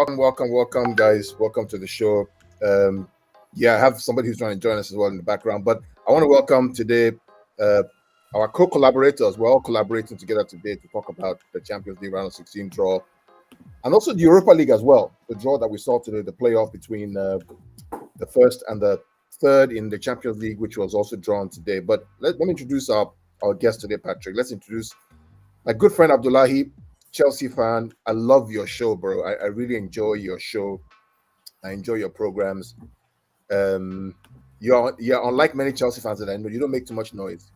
welcome, guys. Welcome to the show. Yeah, I have somebody who's trying to join us as well in the background, but I want to welcome today uh, our co-collaborators. We're all collaborating together today to talk about the Champions League Round of 16 draw, and also the Europa League as well. The draw that we saw today, the playoff between the first and the third in the Champions League, which was also drawn today. But let me introduce our guest today, Patrick. Let's introduce my good friend Abdullahi, Chelsea fan. I love your show, bro. I really enjoy your show. I enjoy your programs. You're unlike many Chelsea fans that I know. You don't make too much noise.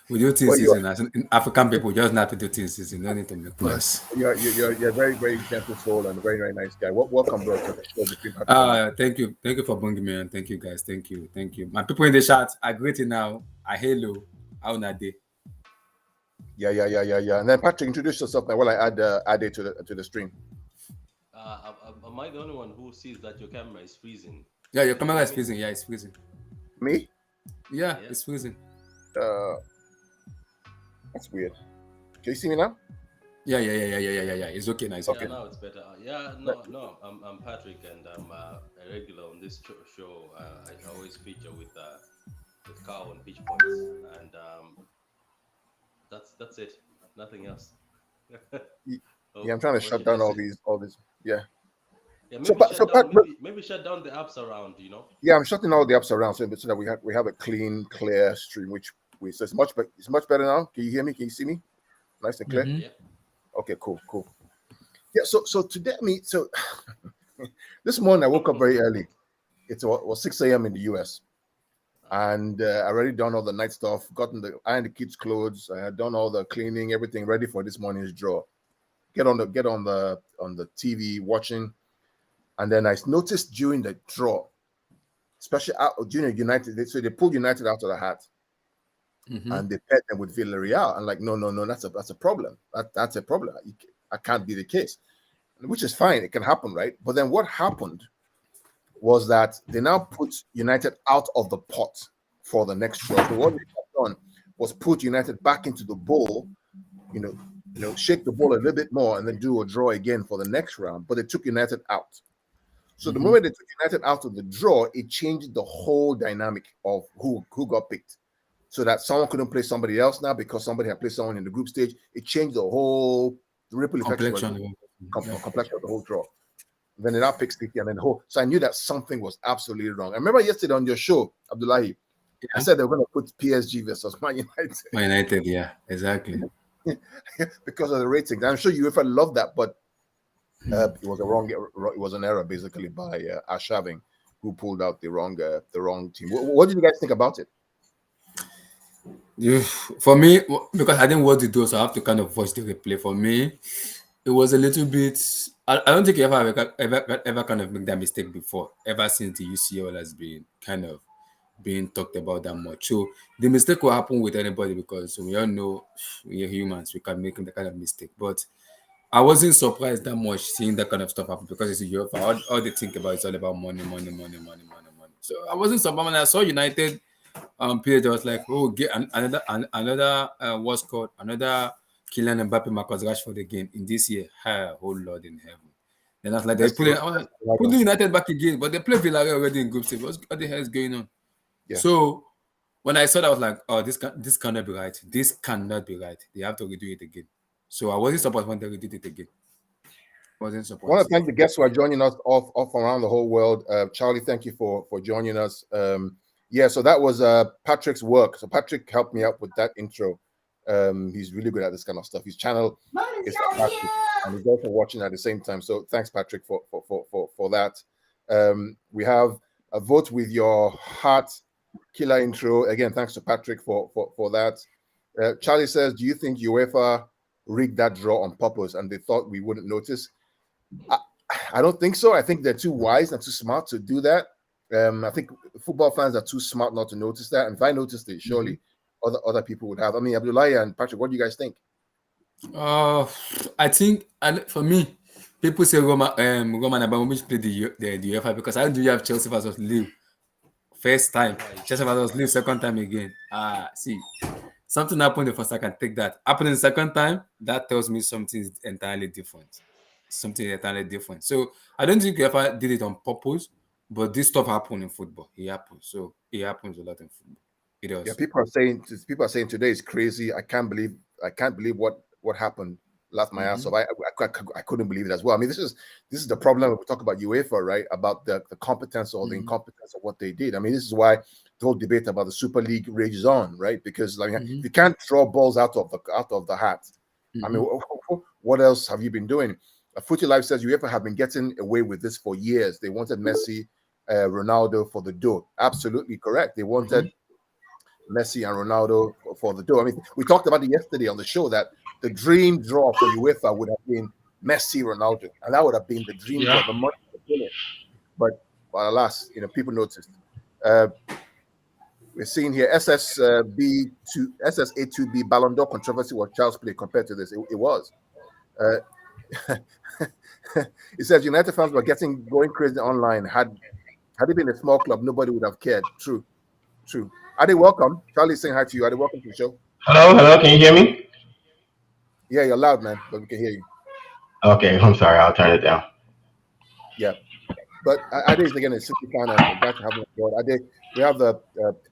We do things season. As in African people just not to do things season. No need to make noise. You're a very, very gentle soul and a very, very nice guy. Welcome, bro, to the show. Thank you for bringing me on. Thank you, guys. Thank you. My people in the chat, I greet you now. I hello. How na day? Yeah. And then Patrick, introduce yourself now while I add it to the stream. Am I the only one who sees that your camera is freezing? Yeah, your camera is freezing. Yeah, it's freezing. Me? Yeah, it's freezing. That's weird. Can you see me now? Yeah. It's okay now. It's okay. Yeah, now it's better. No. I'm Patrick, and I'm a regular on this show. I always feature with Carl on Pitch Points, and that's it. Nothing else. I'm trying to shut down all these. Yeah. Yeah, maybe shut down the apps around. Yeah, I'm shutting all the apps around so that we have a clean, clear stream, so it's much better now. Can you hear me? Can you see me? Nice and clear. Mm-hmm. Yeah. Okay, cool. Yeah. So today, this morning I woke up very early. It was 6 a.m. in the US, and I already done all the night stuff. Ironed the kids' clothes. I had done all the cleaning, everything ready for this morning's draw. Get on the TV watching. And then I noticed during the draw, especially during United, so they pulled United out of the hat, and they paired them with Villarreal. And like, no, that's a problem. That's a problem. I can't be the case, which is fine. It can happen, right? But then what happened was that they now put United out of the pot for the next draw. So what they have done was put United back into the bowl, shake the ball a little bit more, and then do a draw again for the next round. But they took United out. So the moment they took United out of the draw, it changed the whole dynamic of who got picked. So that someone couldn't play somebody else now because somebody had played someone in the group stage. It changed the whole ripple effect complexion of the whole draw. Then they now picked City and then the whole. So I knew that something was absolutely wrong. I remember yesterday on your show, Abdullahi, I said they were going to put PSG versus Man United. Man United, yeah, exactly. Because of the ratings. I'm sure UEFA loved that, but it was an error basically by Arshavin, who pulled out the wrong team. What did you guys think about it? For me, because I didn't watch the draw, so I have to kind of watch the replay. For me, it was a little bit. I don't think you ever kind of make that mistake before. Ever since the UCL has been kind of being talked about that much. So the mistake will happen with anybody because we all know we are humans. We can make that kind of mistake, but I wasn't surprised that much seeing that kind of stuff happen because it's UEFA. All they think about is all about money. So I wasn't surprised when I saw United page. I was like, oh, get another what's called another Kylian Mbappe, Marcus Rashford again in this year. Oh Lord in heaven! Then I was like, they're putting United back again, but they play Villarreal already in group stage. What the hell is going on? Yeah. So when I saw that, I was like, oh, this cannot be right. This cannot be right. They have to redo it again. So I wasn't surprised when they did it again. I want to thank the guests who are joining us off around the whole world. Charlie, thank you for joining us. So that was Patrick's work. So Patrick helped me out with that intro. He's really good at this kind of stuff. His channel is fantastic, and he's also watching at the same time. So thanks, Patrick, for that. We have a vote with your heart killer intro. Again, thanks to Patrick for that. Charlie says, do you think UEFA rigged that draw on purpose and they thought we wouldn't notice? I don't think so. I think they're too wise and too smart to do that. I think football fans are too smart not to notice that. And if I noticed it, surely other people would have. I mean, Abdullahi and Patrick, what do you guys think? I think, for me, people say Roman Abramovich played the UEFA because I do have Chelsea versus Lille. First time, Chelsea versus Lille, second time again. See. Something happened the first, I can take that. Happened the second time, that tells me something entirely different. something entirely different. So I don't think UEFA did it on purpose, but this stuff happened in football. It happens. So it happens a lot in football. It Yeah, does. people are saying today is crazy. I can't believe what happened last my ass off. I couldn't believe it as well. I mean, this is the problem when we talk about UEFA, right? About the competence or the incompetence of what they did. I mean, this is why the whole debate about the Super League rages on, right? Because like if you can't draw balls out of the hat, I mean, what else have you been doing? Footy Life says UEFA have been getting away with this for years. They wanted Messi, Ronaldo for the dough. Absolutely correct. They wanted Messi and Ronaldo for the dough. I mean, we talked about it yesterday on the show that the dream draw for UEFA would have been Messi, Ronaldo, and that would have been the dream draw. The money was brilliant, but alas, people noticed. We're seeing here SSA2B Ballon d'Or controversy was child's play compared to this. It was. It says United fans were going crazy online. Had it been a small club, nobody would have cared. True. Ade, welcome. Charlie's saying hi to you. Ade, welcome to the show. Hello, can you hear me? Yeah, you're loud, man, but we can hear you. Okay, I'm sorry, I'll turn it down. Yeah, but Ade is again a City fan and glad to have him on board. Ade, we have the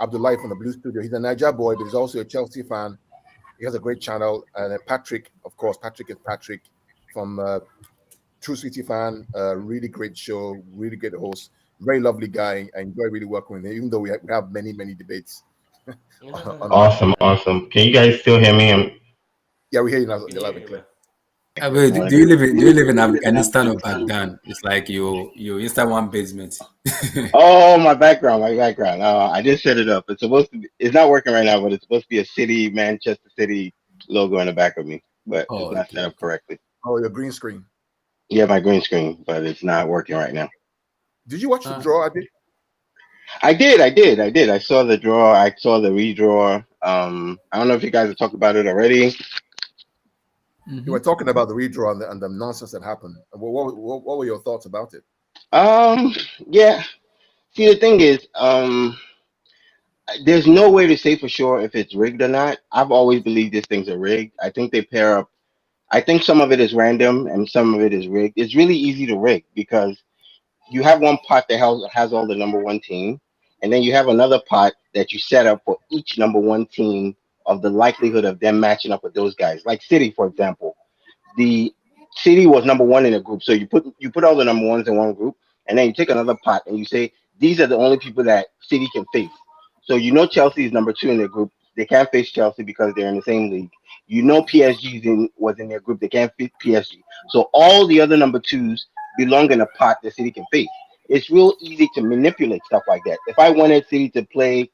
Abdullahi from the Blue Studio. He's a Niger boy, but he's also a Chelsea fan. He has a great channel. And Patrick, of course, Patrick is Patrick from True City fan. Really great show, really great host, very lovely guy. I enjoy really working with him, even though we have many debates. Awesome. Can you guys still hear me? Yeah, we hear you now. We You're can loud hear and you, clear. man. Wait, do you live in Afghanistan or Baghdad? It's like you Insta one basement. Oh, my background. I just set it up. It's supposed to be. It's not working right now, but it's supposed to be a city, Manchester City logo in the back of me, but it's Oh, not set okay. up correctly. Oh, your green screen. Yeah, my green screen, but it's not working right now. Did you watch the draw, Ade? I did. I saw the draw. I saw the redraw. I don't know if you guys have talked about it already. You were talking about the redraw and the nonsense that happened. What were your thoughts about it? Yeah. See, the thing is, there's no way to say for sure if it's rigged or not. I've always believed these things are rigged. I think they pair up. I think some of it is random and some of it is rigged. It's really easy to rig because you have one pot that has all the number one team, and then you have another pot that you set up for each number one team of the likelihood of them matching up with those guys. Like City, for example, the City was number one in a group, so you put all the number ones in one group, and then you take another pot and you say these are the only people that City can face. So Chelsea is number two in their group. They can't face Chelsea because they're in the same league. Was in their group. They can't face PSG. So all the other number twos belong in a pot that City can face. It's real easy to manipulate stuff like that. If I wanted City to play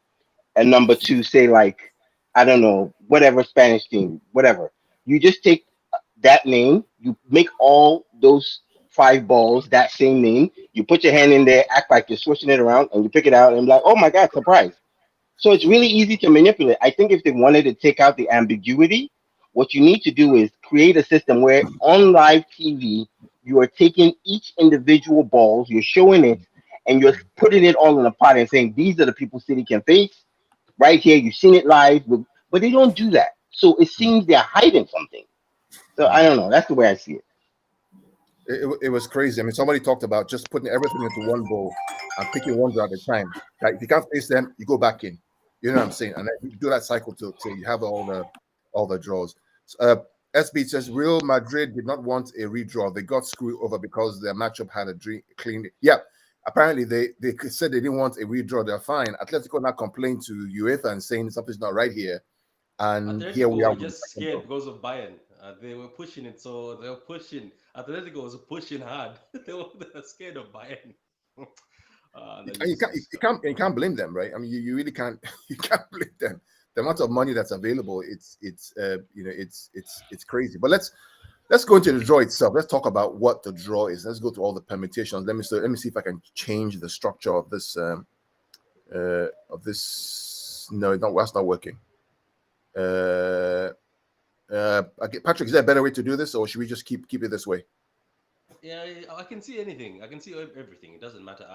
a number two, say like I don't know, whatever Spanish team, whatever, you just take that name, you make all those five balls that same name, you put your hand in there, act like you're switching it around, and you pick it out, and be like, oh my god, surprise! So it's really easy to manipulate. I think if they wanted to take out the ambiguity, what you need to do is create a system where on live TV, you are taking each individual balls, you're showing it, and you're putting it all in a pot and saying, these are the people City can face. Right here, you've seen it live, but they don't do that. So it seems they're hiding something. So I don't know. That's the way I see it. It was crazy. I mean, somebody talked about just putting everything into one bowl and picking one draw at a time. Like if you can't face them, you go back in. You know what I'm saying? And then you do that cycle till you have all the draws. SB says Real Madrid did not want a redraw. They got screwed over because their matchup had a clean. Yeah, apparently they said they didn't want a redraw. They're fine. Atletico now complained to UEFA and saying something's not right here. And here we Atletico are. were just scared because of Bayern. They were pushing it, so they were pushing. Atletico was pushing hard. They were scared of Bayern. You can't blame them, right? I mean, you really can't. You can't blame them. The amount of money that's available, it's crazy. But let's go into the draw itself. Let's talk about what the draw is. Let's go to all the permutations. Let me see if I can change the structure of this. No, that's not working. Patrick, is there a better way to do this, or should we just keep it this way? Yeah, I can see anything. I can see everything. It doesn't matter.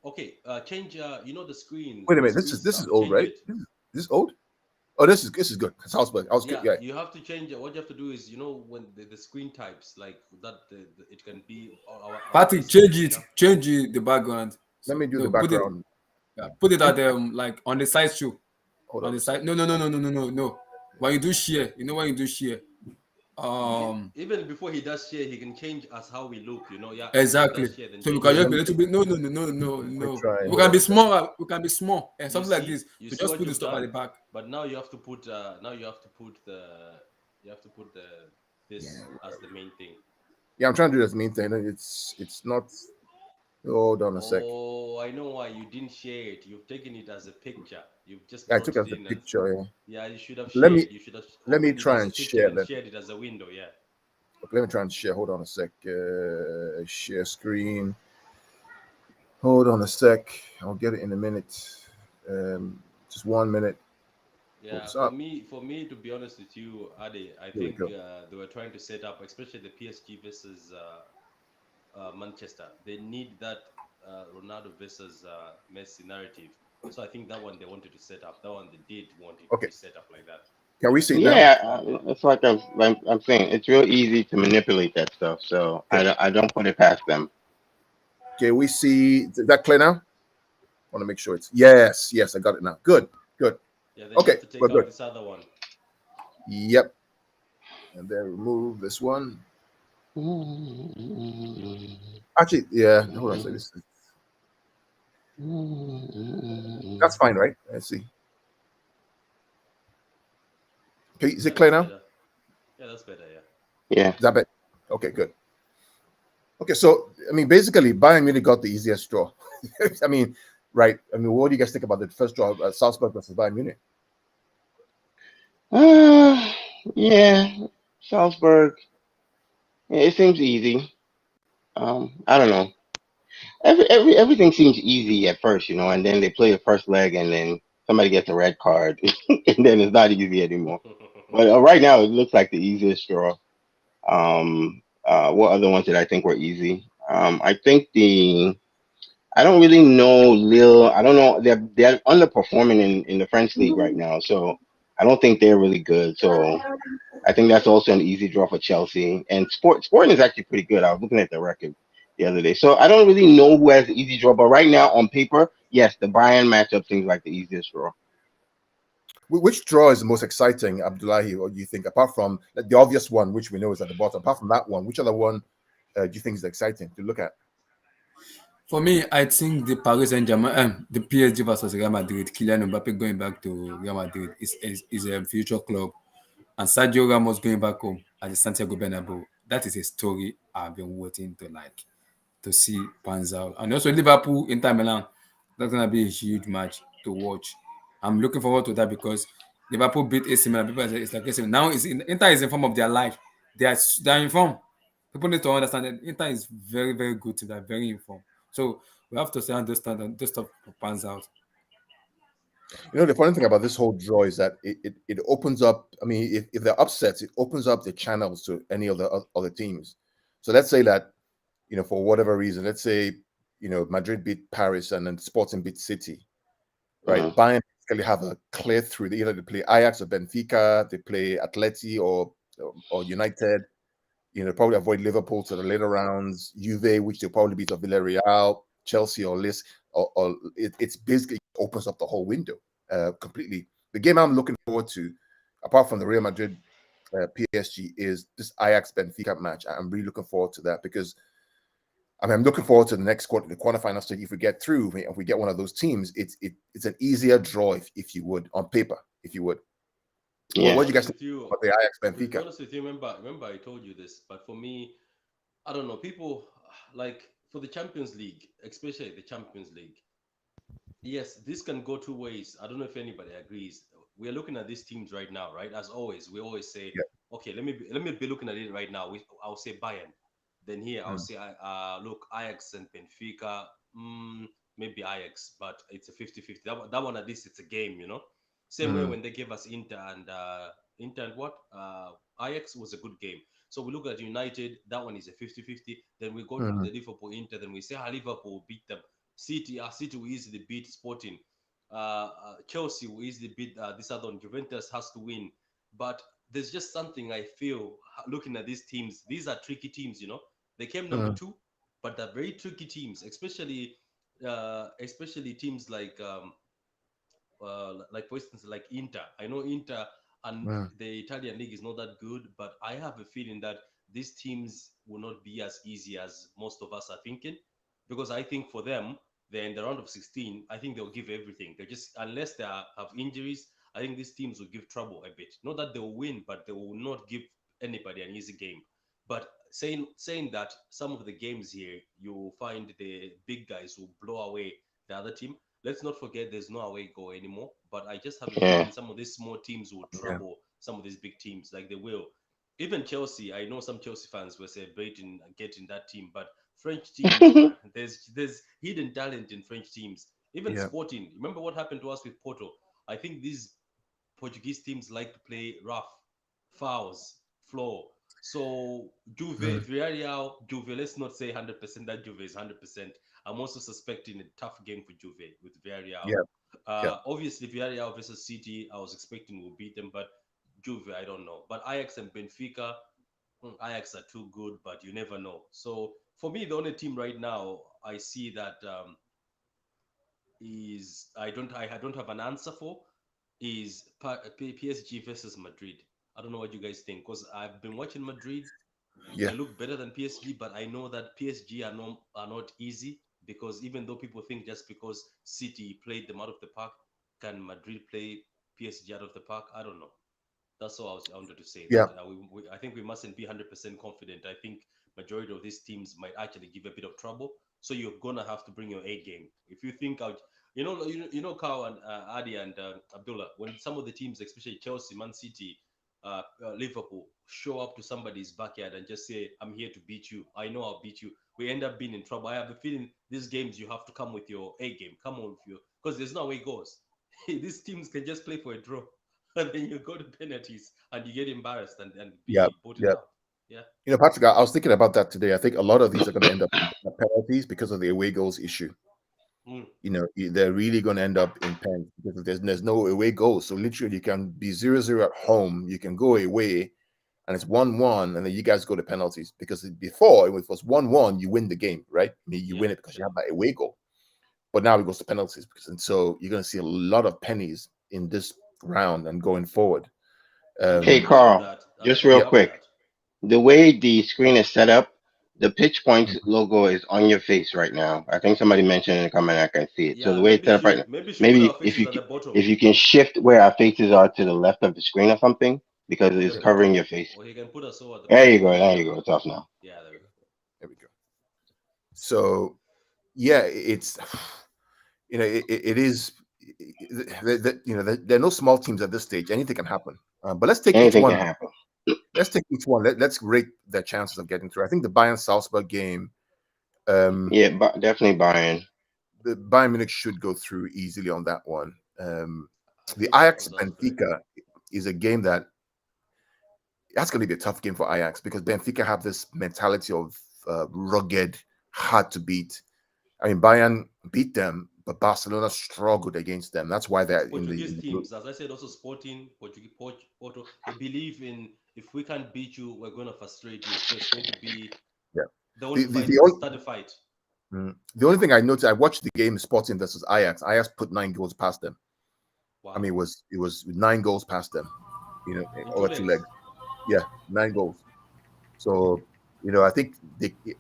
Okay, change. The screen. Wait a minute. The This screen is stuff. old, Change right? it. This is old. Oh, this is good. Salzburg. I was good. Yeah, Yeah. you have to change it. What you have to do is, when the screen types like that, it can be our Patrick, faces. change You it. know. Change it, the background. Let So me do the no, put it. background. Yeah, put it at like on the side show. Hold On on the a sec. side. No, no, no, no, no, no, no, no. When you do share, when you do share. Even before he does share, he can change us how we look. Yeah, before he Exactly. does share, then So we change can Yeah, us just let how be me, a we little look. bit. No, no, no, no, no, let me no. try. We Hold can on be a sec. small. We can be small and You something like see, this. you So see just what put the you've stuff at the done, back. but now you have to put this as the main thing. Yeah, I'm trying to do this main thing. It's not. Hold on a sec. Oh, I know why you didn't share it. You've taken it as a picture. You've just I took brought it it as a in as, picture. Yeah. yeah. You should have Let me shared. You should have let me opened it try as a and picture share and them. shared it as a window. Yeah. Okay, let me try and share. Hold on a sec. Share screen. Hold on a sec. I'll get it in a minute. Just 1 minute. Pull Yeah, this up. for me, to be honest with you, Ade, I Here we think go. they were trying to set up, especially the PSG versus Manchester. They need that Ronaldo versus Messi narrative. So I think that one they wanted to set up. That one they did want it to Okay. be set up like that. Can we see it now? Yeah, it's like I'm saying. It's real easy to manipulate that stuff. So Okay. I don't put it past them. Okay, we see. Is that clear now? Want to make sure it's yes. I got it now. Good. Good. Yeah, then you Okay. have to take Good. out Good. this other one. Yep. And then remove this one. Actually, yeah. Hold on. So that's fine, right? Let's see. Okay, is Yeah, it clear that's now? better. Yeah, that's better. Yeah. Yeah. Is that better? Okay, good. Okay, so I mean, basically, Bayern Munich got the easiest draw. I mean, right? I mean, what do you guys think about the first draw, Salzburg versus Bayern Munich? Uh, yeah. Salzburg. Yeah, it seems easy. I don't know. Everything seems easy at first, and then they play the first leg, and then somebody gets a red card, and then it's not easy anymore. But right now, it looks like the easiest draw. What other ones did I think were easy? I think I don't really know Lille. I don't know. They're underperforming in the French league right now, so I don't think they're really good. So I think that's also an easy draw for Chelsea. And Sporting is actually pretty good. I was looking at the record the other day. So I don't really know who has the easy draw, but right now on paper, yes, the Bayern matchup seems like the easiest draw. Which draw is the most exciting, Abdullahi? Or do you think, apart from the obvious one, which we know is at the bottom, apart from that one, which other one do you think is exciting to look at? For me, I think the Paris Saint-Germain, the PSG versus Real Madrid, Kylian Mbappe going back to Real Madrid is a future club, and Sergio Ramos going back home at the Santiago Bernabeu. That is a story I've been waiting to see pans out. And also Liverpool, Inter Milan, that's gonna be a huge match to watch. I'm looking forward to that because Liverpool beat AC Milan. People say it's like AC Milan. Now Inter is in form of their life. They are in form. People need to understand that Inter is very, very good to that, very in form. So we have to say understand that this stuff pans out. You know, the funny thing about this whole draw is that it opens up. I mean, if they're upsets, it opens up the channels to any of the other teams. So let's say that, for whatever reason, let's say, Madrid beat Paris and then Sporting beat City, right? Mhm. Bayern basically have a clear through. Either they play Ajax or Benfica, they play Atleti or United. Probably avoid Liverpool to the later rounds, Juve, which they'll probably beat, or Villarreal, Chelsea, or Lis, or it's basically opens up the whole window completely. The game I'm looking forward to, apart from the Real Madrid PSG, is this Ajax Benfica match. I'm really looking forward to that because I'm looking forward to the next quarter, the quarterfinal stage. If we get through, if we get one of those teams, it's an easier draw, if you would, on paper, if you would. What To Yeah. be do you guys honest think with you, about the Ajax to be Benfica? honest with you, remember I told you this, but for me, I don't know. People like for the Champions League, especially the Champions League. Yes, this can go two ways. I don't know if anybody agrees. We are looking at these teams right now, right? As always, we always say, Yeah. okay, let me be looking at it right now. I'll say Bayern. Then here I'll Mm, say, look, Ajax and Benfica. Maybe Ajax, but it's a 50-50. That one at least it's a game. Same way mm, when they gave us Inter and what? Ajax was a good game. So we look at United. That one is a 50-50. Then we go to mm, the Liverpool Inter. Then we say, Liverpool beat them. City will easily beat Sporting. Chelsea will easily beat this other one. Juventus has to win, but there's just something I feel looking at these teams. These are tricky teams, you know. They came number Mm, two, but they're very tricky teams, especially teams like for instance, like Inter. I know Inter and mm, the Italian league is not that good, but I have a feeling that these teams will not be as easy as most of us are thinking, because I think for them, they're in the round of 16. I think they'll give everything. They just, unless have injuries, I think these teams will give trouble a bit. Not that they'll win, but they will not give anybody an easy game. But saying that, some of the games here, you'll find the big guys will blow away the other team. Let's not forget there's no away goal anymore. But I just have a Yeah. feeling some of these small teams will yeah, trouble some of these big teams, like they will. Even Chelsea, I know some Chelsea fans were celebrating getting that team, but French teams, man, there's hidden talent in French teams. Even yeah, Sporting, remember what happened to us with Porto? I think these Portuguese teams like to play rough, fouls, floor. So Juve, mm, Villarreal, Juve. Let's not say 100% that Juve is 100%. I'm also suspecting a tough game for Juve with Villarreal. yeah, yeah, Obviously, Villarreal versus City, I was expecting we'll beat them, but Juve, I don't know. But Ajax and Benfica, Ajax are too good, but you never know. So for me, the only team right now I see that is I don't have an answer for is PSG versus Madrid. I don't know what you guys think, because I've been watching Madrid. yeah, They look better than PSG, but I know that PSG are not easy, because even though people think just because City played them out of the park, can Madrid play PSG out of the park? I don't know. That's all I wanted to say. yeah, That I think we mustn't be 100% confident. I think majority of these teams might actually give a bit of trouble. So you're gonna have to bring your A game. If you think out, Carl and Adi and Abdullah, when some of the teams, especially Chelsea, Man City, Liverpool, show up to somebody's backyard and just say, "I'm here to beat you. I know I'll beat you." We end up being in trouble. I have a feeling these games you have to come with your A game. Come on with you, because there's no way it goes. These teams can just play for a draw. And then you go to penalties and you get embarrassed and yeah, be voted yeah. out. Yeah. Patrick, I was thinking about that today. I think a lot of these are going to end up in penalties because of the away goals issue. Mm, They're really going to end up in pens because there's no away goals. So literally, you can be 0-0 at home, you can go away, and it's 1-1, and then you guys go to penalties. Because before, if it was 1-1, you win the game, right? I mean, you yeah. win it because you Yeah. have that away goal. But now it goes to penalties, and so you're going to see a lot of pennies in this round and going forward. I'm Hey, happy Um, we have Carl, that. just I'm real yeah, happy with quick. that. The way the screen is set up, the pitch points mhm, logo is on your face right now. I think somebody mentioned in the comment I can see it. So Yeah, the way it's set up right now, maybe should put our maybe if faces you at the bottom. if you can shift where our faces are to the left of the screen or something, because Or the it's yeah, covering bottom. your face. Or he can put us all at the There bottom. you go. There you go. It's off now. Yeah, there we go. there we go. So yeah, it's it is. There are no small teams at this stage. Anything can happen. But let's take each Anything can one. happen. Let's take each one. Let's rate their chances of getting through. I think the Bayern Salzburg game, um, Yeah, but definitely buying. the Bayern Munich should go through easily on that one. I The think Ajax Salzburg. Benfica is a game that's going to be a tough game for Ajax because Benfica have this mentality of rugged, hard to beat. I mean, Bayern beat them, but Barcelona struggled against them. That's why These they're in Portuguese the group. teams, as I said, also Sporting, Porto, they believe in, if we can't beat you, we're going to frustrate you. So it's going to be, Yeah. they want The, to the, fight, the, only, start a fight. the only thing I noticed, I watched the game Sporting versus Ajax. Ajax put 9 goals past them. I Wow. mean, it was 9 goals past them, In two over two legs. legs. Yeah, 9 goals. So, I think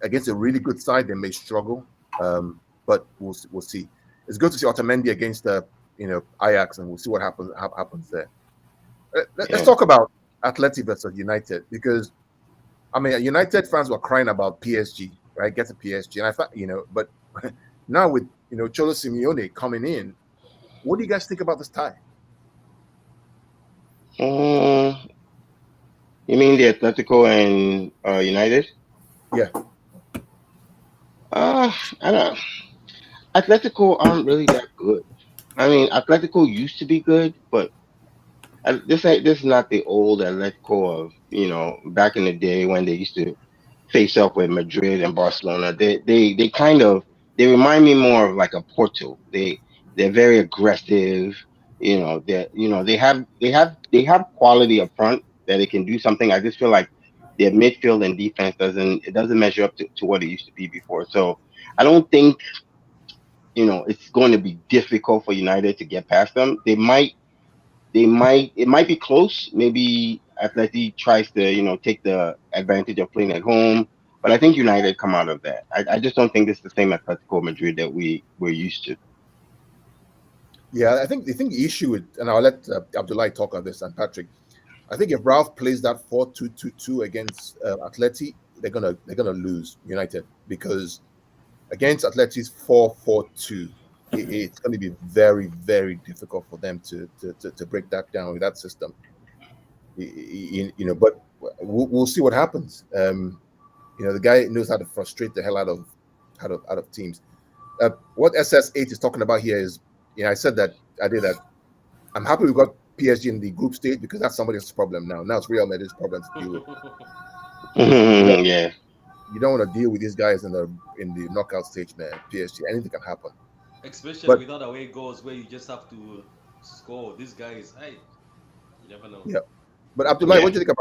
against a really good side, they may struggle, but we'll see. It's good to see Otamendi against Ajax, and we'll see what happens there. Let's Yeah. talk about Atleti versus United because I mean, United fans were crying about PSG, right? Get to PSG, and I thought, but now with Cholo Simeone coming in, what do you guys think about this tie? Mm, you mean the Atletico and United? Yeah, I don't. Atletico aren't really that good. I mean, Atletico used to be good, but this is not the old Atletico of back in the day when they used to face up with Madrid and Barcelona. They kind of they remind me more of like a Porto. They're very aggressive. They have quality up front that they can do something. I just feel like their midfield and defense doesn't measure up to what it used to be before. So I don't think it's going to be difficult for United to get past them. It might be close. Maybe Atleti tries to take the advantage of playing at home, but I think United come out of that. I just don't think it's the same Atletico Madrid that we're used to. Yeah, I think the issue with, and I'll let Abdullah talk on this and Patrick. I think if Ralph plays that 4-2-2-2 against Atleti, they're gonna lose United, because against Atleti's 4-4-2, it's going to be very, very difficult for them to break that down with that system. But we'll see what happens. The guy knows how to frustrate the hell out of teams. What SS8 is talking about here is, I said that I did that. I'm happy we got PSG in the group stage, because that's somebody else's problem now. Now it's Real Madrid's problem to deal with. Yeah. You don't want to deal with these guys in the knockout stage, man. PSG, anything can happen. Especially But without away goals where you just have to score. These guys, hey, you never know. yeah, but Abdullah, Yeah. what do you think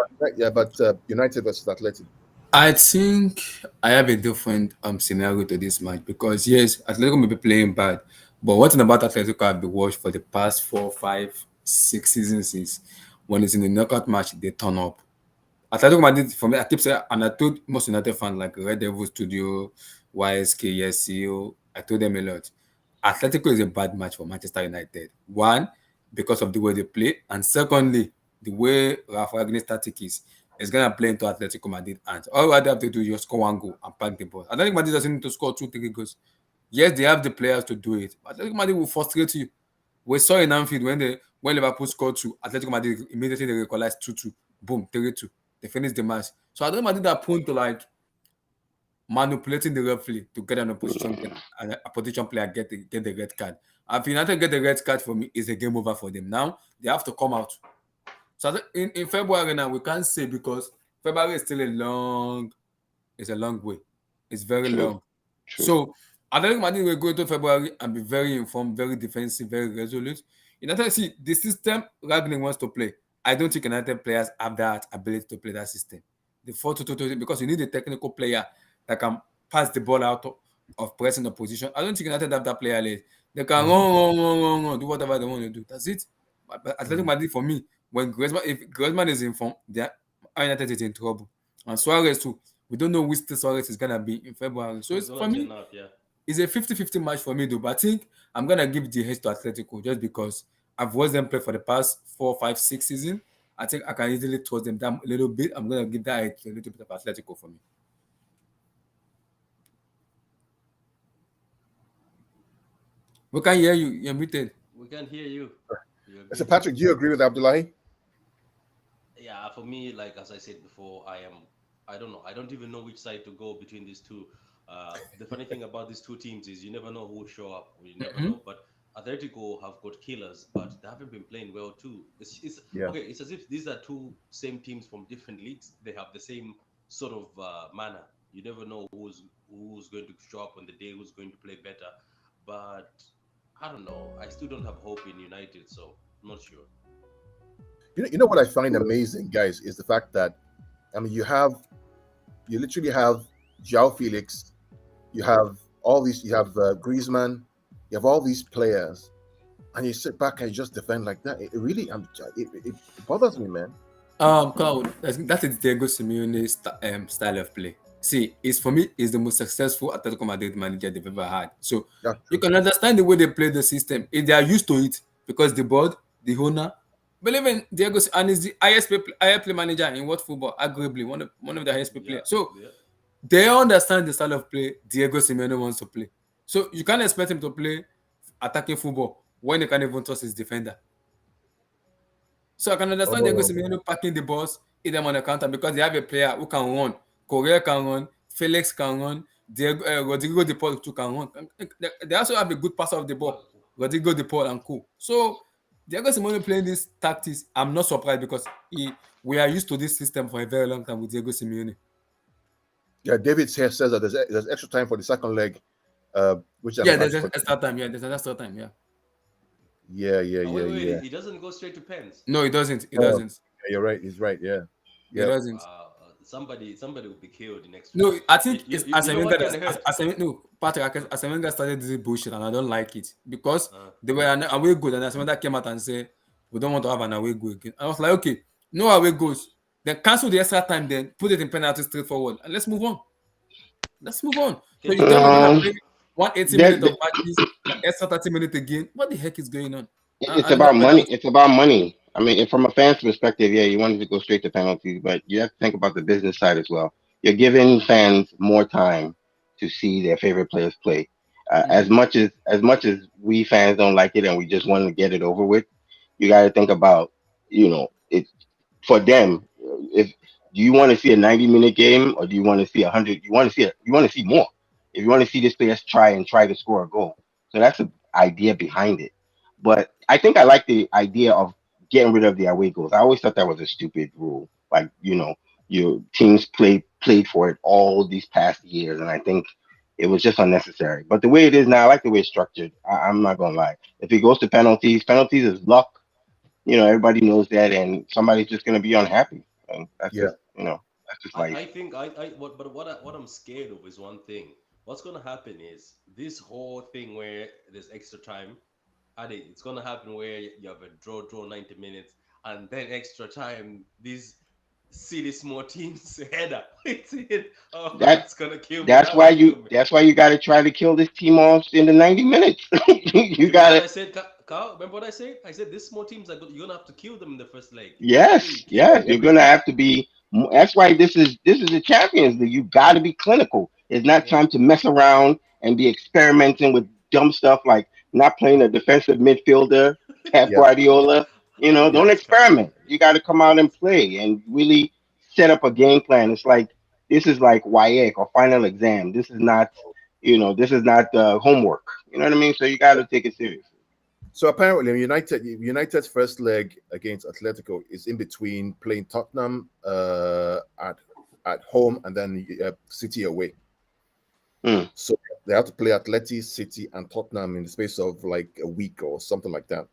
about United versus Atleti? I think I have a different scenario to this match, because yes, Atletico may be playing bad, but one thing about Atletico I've been watched for the past 4, 5, 6 seasons is when it's in the knockout match they turn up. Atletico Madrid, for me, I keep saying, and I told most United fans like Red Devil Studio, YSK, SEO, I told them a lot. Atletico is a bad match for Manchester United. One, because of the way they play, and secondly, the way Rafa Ragnick's tactic is going to play into Atletico Madrid. And all they have to do is just score one goal and pack the ball. Atletico Madrid doesn't need to score 2, 3 goals. Yes, they have the players to do it, but Atletico Madrid will frustrate you. We saw in Anfield when Liverpool scored 2, Atletico Madrid immediately they equalized 2-2. Boom, 3-2. They finished the match. So Atletico Madrid are prone to like manipulating the referee to get an opposition and a position player get the red card. And if United get the red card for me, it's a game over for them. Now they have to come out. So in February now we can't say, because February is still it's a long way. It's very True. long. True. So Atletico Madrid will go into February and be very informed, very defensive, very resolute. United, see the system Ragnick wants to play. I don't think United players have that ability to play that system. The 4-2-2, because you need a technical player that can pass the ball out of pressing the position. I don't think United have that player late. They can run, do whatever they want to do. That's it. But Atletico Madrid, for me, if Griezmann is informed, United is in trouble. And Suarez too. We don't know which Suarez is gonna be in February. So Who's it's for gonna me, turn up? Yeah. it's a 50-50 match for me though. But I think I'm gonna give the edge to Atletico just because I've watched them play for the past 4, 5, 6 seasons. I think I can easily toss them down a little bit. I'm gonna give that edge to a little bit of Atletico for me. We can hear you. You're muted. We can hear you. You So agree? Patrick, do you agree with Abdullahi? Yeah, for me, like as I said before, I don't know. I don't even know which side to go between these two. The funny thing about these two teams is you never know who will show up. You never Mhm. know. But Atletico have got killers, but they haven't been playing well too. It's Yeah. okay. It's as if these are two same teams from different leagues. They have the same sort of manner. You never know who's going to show up on the day, who's going to play better. But I don't know. I still don't have hope in United, so I'm not sure. You know what I find amazing, guys, is the fact that, I mean, you literally have Joao Felix, you have Griezmann, you have all these players, and you sit back and you just defend like that. It really, it bothers me, man. Carl, that is Diego Simeone's style of play. See, it's for me, it's the most successful Atletico Madrid manager they've ever had. So That's you true. can understand the way they play the system. If they are used to it, because the board, the owner, believe in Diego, and is the highest play manager in world football, arguably one of the highest paid Yeah, players. So yeah. they understand the style of play Diego Simeone wants to play. So you can't expect him to play attacking football when he can't even trust his defender. So I can understand Diego Oh, Simeone packing the balls, hit them on the counter because they have a player who can run. Correa can run, Felix can run, Rodrigo De Paul too can run. They also have a good passer of the Well, ball, Rodrigo De Paul and co. So Diego Simeone playing these tactics, I'm not surprised because we are used to this system for a very long time with Diego Simeone. yeah. David here says that there's extra time for the second leg, which is an Yeah, there's advantage an for. extra time. Yeah, there's an extra time. Yeah. Yeah, yeah, Oh, yeah, wait, yeah. he doesn't go straight to pens. No, it doesn't. It Oh, doesn't. yeah, you're right. He's right. Yeah. It Yep. doesn't. Somebody will be killed in extra No, time. I think it's You know what Arsene can hurt? No, Patrick, Arsene Wenger started this bullshit, and I don't like it because Uh, they were an away goal, and Arsene Wenger came out and said, "We don't want to have an away goal again." I was like, "Okay, no away goals. Then cancel the extra time. Then put it in penalty straightforward, and let's move on. Let's move on." So can you you tell me we're gonna Um, play 180 that, minutes of that- matches, like extra 30 minutes again. What the heck is going on? it's I never about thought that money. was. It's about money. I mean, from a fan's perspective, yeah, you wanted to go straight to penalties, but you have to think about the business side as well. You're giving fans more time to see their favorite players play. As Mhm. much as we fans don't like it and we just want to get it over with, you got to think about, it for them. If do you want to see a 90-minute game or do you want to see 100? You want to see more. If you want to see this players try to score a goal, so that's the idea behind it. But I think I like the idea of getting rid of the away goals. I always thought that was a stupid rule. Like, your teams played for it all these past years, and I think it was just unnecessary. But the way it is now, I like the way it's structured. I'm not gonna lie. If it goes to penalties, penalties is luck. Everybody knows that, and somebody's just gonna be unhappy. And that's Yeah. just, that's just life. I think what I'm scared of is one thing. What's gonna happen is this whole thing where there's extra time. It's gonna happen where you have a draw 90 minutes, and then extra time. These silly small teams header. Oh, That that's gonna kill me. that's That why will you kill me. that's why you got to try to kill this team off in the 90 minutes. You Remember what gotta. I said, Carl? Remember what I said? I said these small teams you're gonna have to kill them in the first leg. Either you Yes, kill yes, them. you're gonna have to be. That's why this is the Champions League. You got to be clinical. It's not Yeah, time to mess around and be experimenting with dumb stuff like not playing a defensive midfielder, Pep Yeah. Guardiola. Yeah. Don't that's crazy. experiment. You got to come out and play and really set up a game plan. It's like this is like WIEC or final exam. This is not homework. You know what I mean? So you got to take it serious. So apparently, United's first leg against Atletico is in between playing Tottenham at home and then City away. Hmm. So they have to play Atleti, City, and Tottenham in the space of like a week or something like that,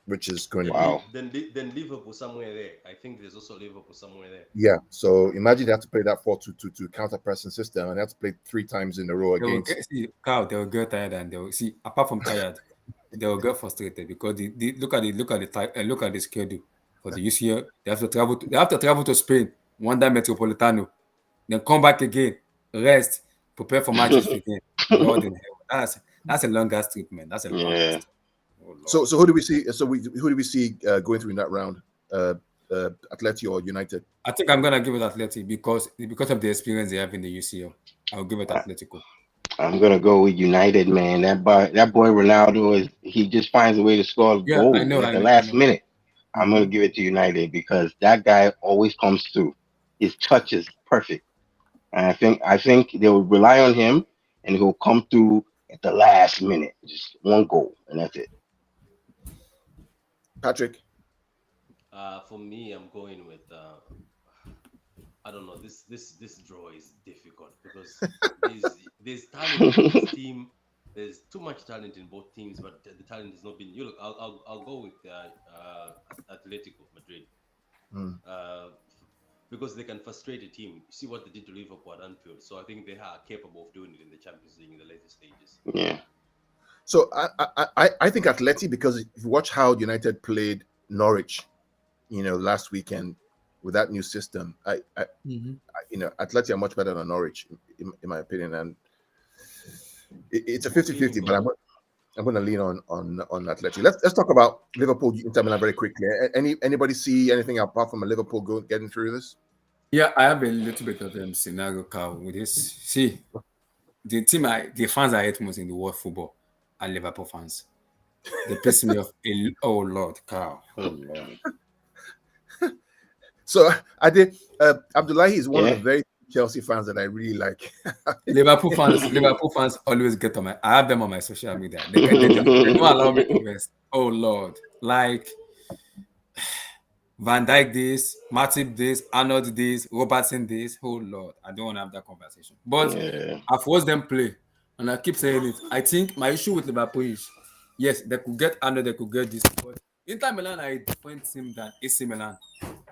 which is going to be Wow. Then Liverpool somewhere there. I think there's also Liverpool somewhere there. yeah. So imagine they have to play that 4-2-2 counter pressing system, and they have to play 3 times in a row They will against. get see Carl, they will get tired and they will see apart from tired, they will get frustrated because look at the schedule for the UCL. They have to travel to Spain, Wanda Metropolitano, then come back again, rest, prepare for matches again. Lord in heaven. That's a long ass trip, man. That's a long ass Yeah. trip. Oh So Lord. so who do we see? Who do we see going through in that round? Atleti or United? I think I'm gonna give it Athletic because of the experience they have in the UCL. I'll give it Atletico. I'm gonna go with United, man. That boy Ronaldo he just finds a way to score a Yeah, I goal know, at I the know, I last know. minute. I'm gonna Mhm. give it to United because that guy always comes through. His touch is perfect, and I think they will rely on him, and he'll come through at the last minute, just one goal, and that's it. Patrick. For me, I'm going with I don't know. This draw is difficult because there's talent in this team. There's too much talent in both teams, but the talent has not been. You look, I'll go with Atletico Madrid Hmm. uh, because they can frustrate a team. See what they did to Liverpool at Anfield. So I think they are capable of doing it in the Champions League in the later stages. Yeah. So I think Atleti, because if you watch how United played Norwich, last weekend with that new system, Mhm. Atleti are much better than Norwich, in my opinion, and it's a I'm feeling 50-50, but that. I'm going to lean on Atleti. Let's talk about Liverpool Inter Milan very quickly. Anybody see anything apart from a Liverpool getting through this? Yeah, I have a little bit of scenario, Carl, with this. See, the fans I hate most in the world football are Liverpool fans. They piss me off. Oh Lord, Carl. Oh Lord. So I did. Abdullahi is one of the Yeah. very Chelsea fans that I really like. Liverpool fans always get on my. I have them on my social media. They don't allow me to rest. Oh Lord, like Van Dijk this, Matip this, Arnold this, Robertson this. Oh Lord, I don't want to have that conversation. But Yeah. I've watched them play, and I keep saying it. I think my issue with Liverpool is Yes, they could get under, they could get this. But Inter Milan are a different team than AC Milan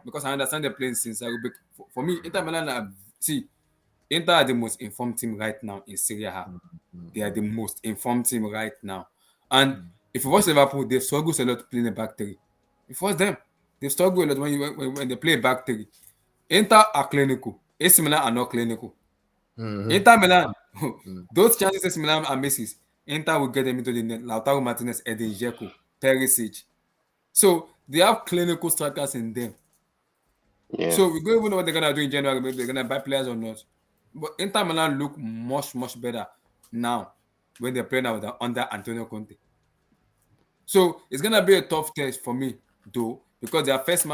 because I understand they're playing since Arabic. For me, Inter Milan are see Inter are the most informed team right now in Serie A. They are the most informed team right now. And if you watch Liverpool, they struggle a lot playing a back three. If you watch them, they struggle a lot when they play back three. Inter are clinical. AC Milan are not clinical. Mhm. Inter Milan, Mm. those chances AC Milan are misses. Inter will get them into the net. Lautaro Martinez, Edin Dzeko, Perisic. So they have clinical strikers in them. Yeah. So we don't even know what they're gonna do in January. Maybe they're gonna buy players or not. But Inter Milan look much better now when they're playing out under Antonio Conte. So it's gonna be a tough test for me, though, because the first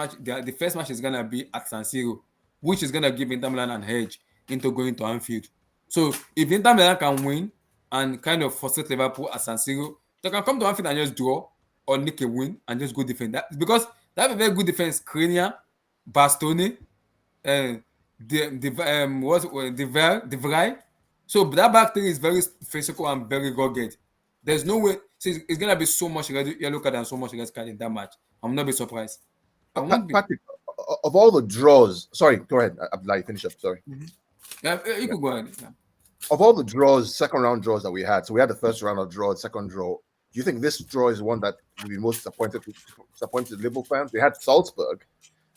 match is gonna be at San Siro, which is gonna give Inter Milan an edge into going to Anfield. So if Inter Milan can win and kind of frustrate Liverpool at San Siro, they can come to Anfield and just draw or nick a win and just go defend that because they have a very good defense. Skriniar, Bastoni, and the Vry. So that back three is very physical and very rugged. There's no way. See, it's gonna be so much yellow card and so much red card in that match. I will not be surprised. I won't be. Patrick, of all the draws, sorry, go ahead. Abdullahi, finish up. Sorry. Yeah, you Yeah. could go ahead. Yeah. Of all the draws, second round draws that we had, so we had the first round of draw, the second draw. Do you think this draw is one that will be most disappointed Liverpool fans? They had Salzburg,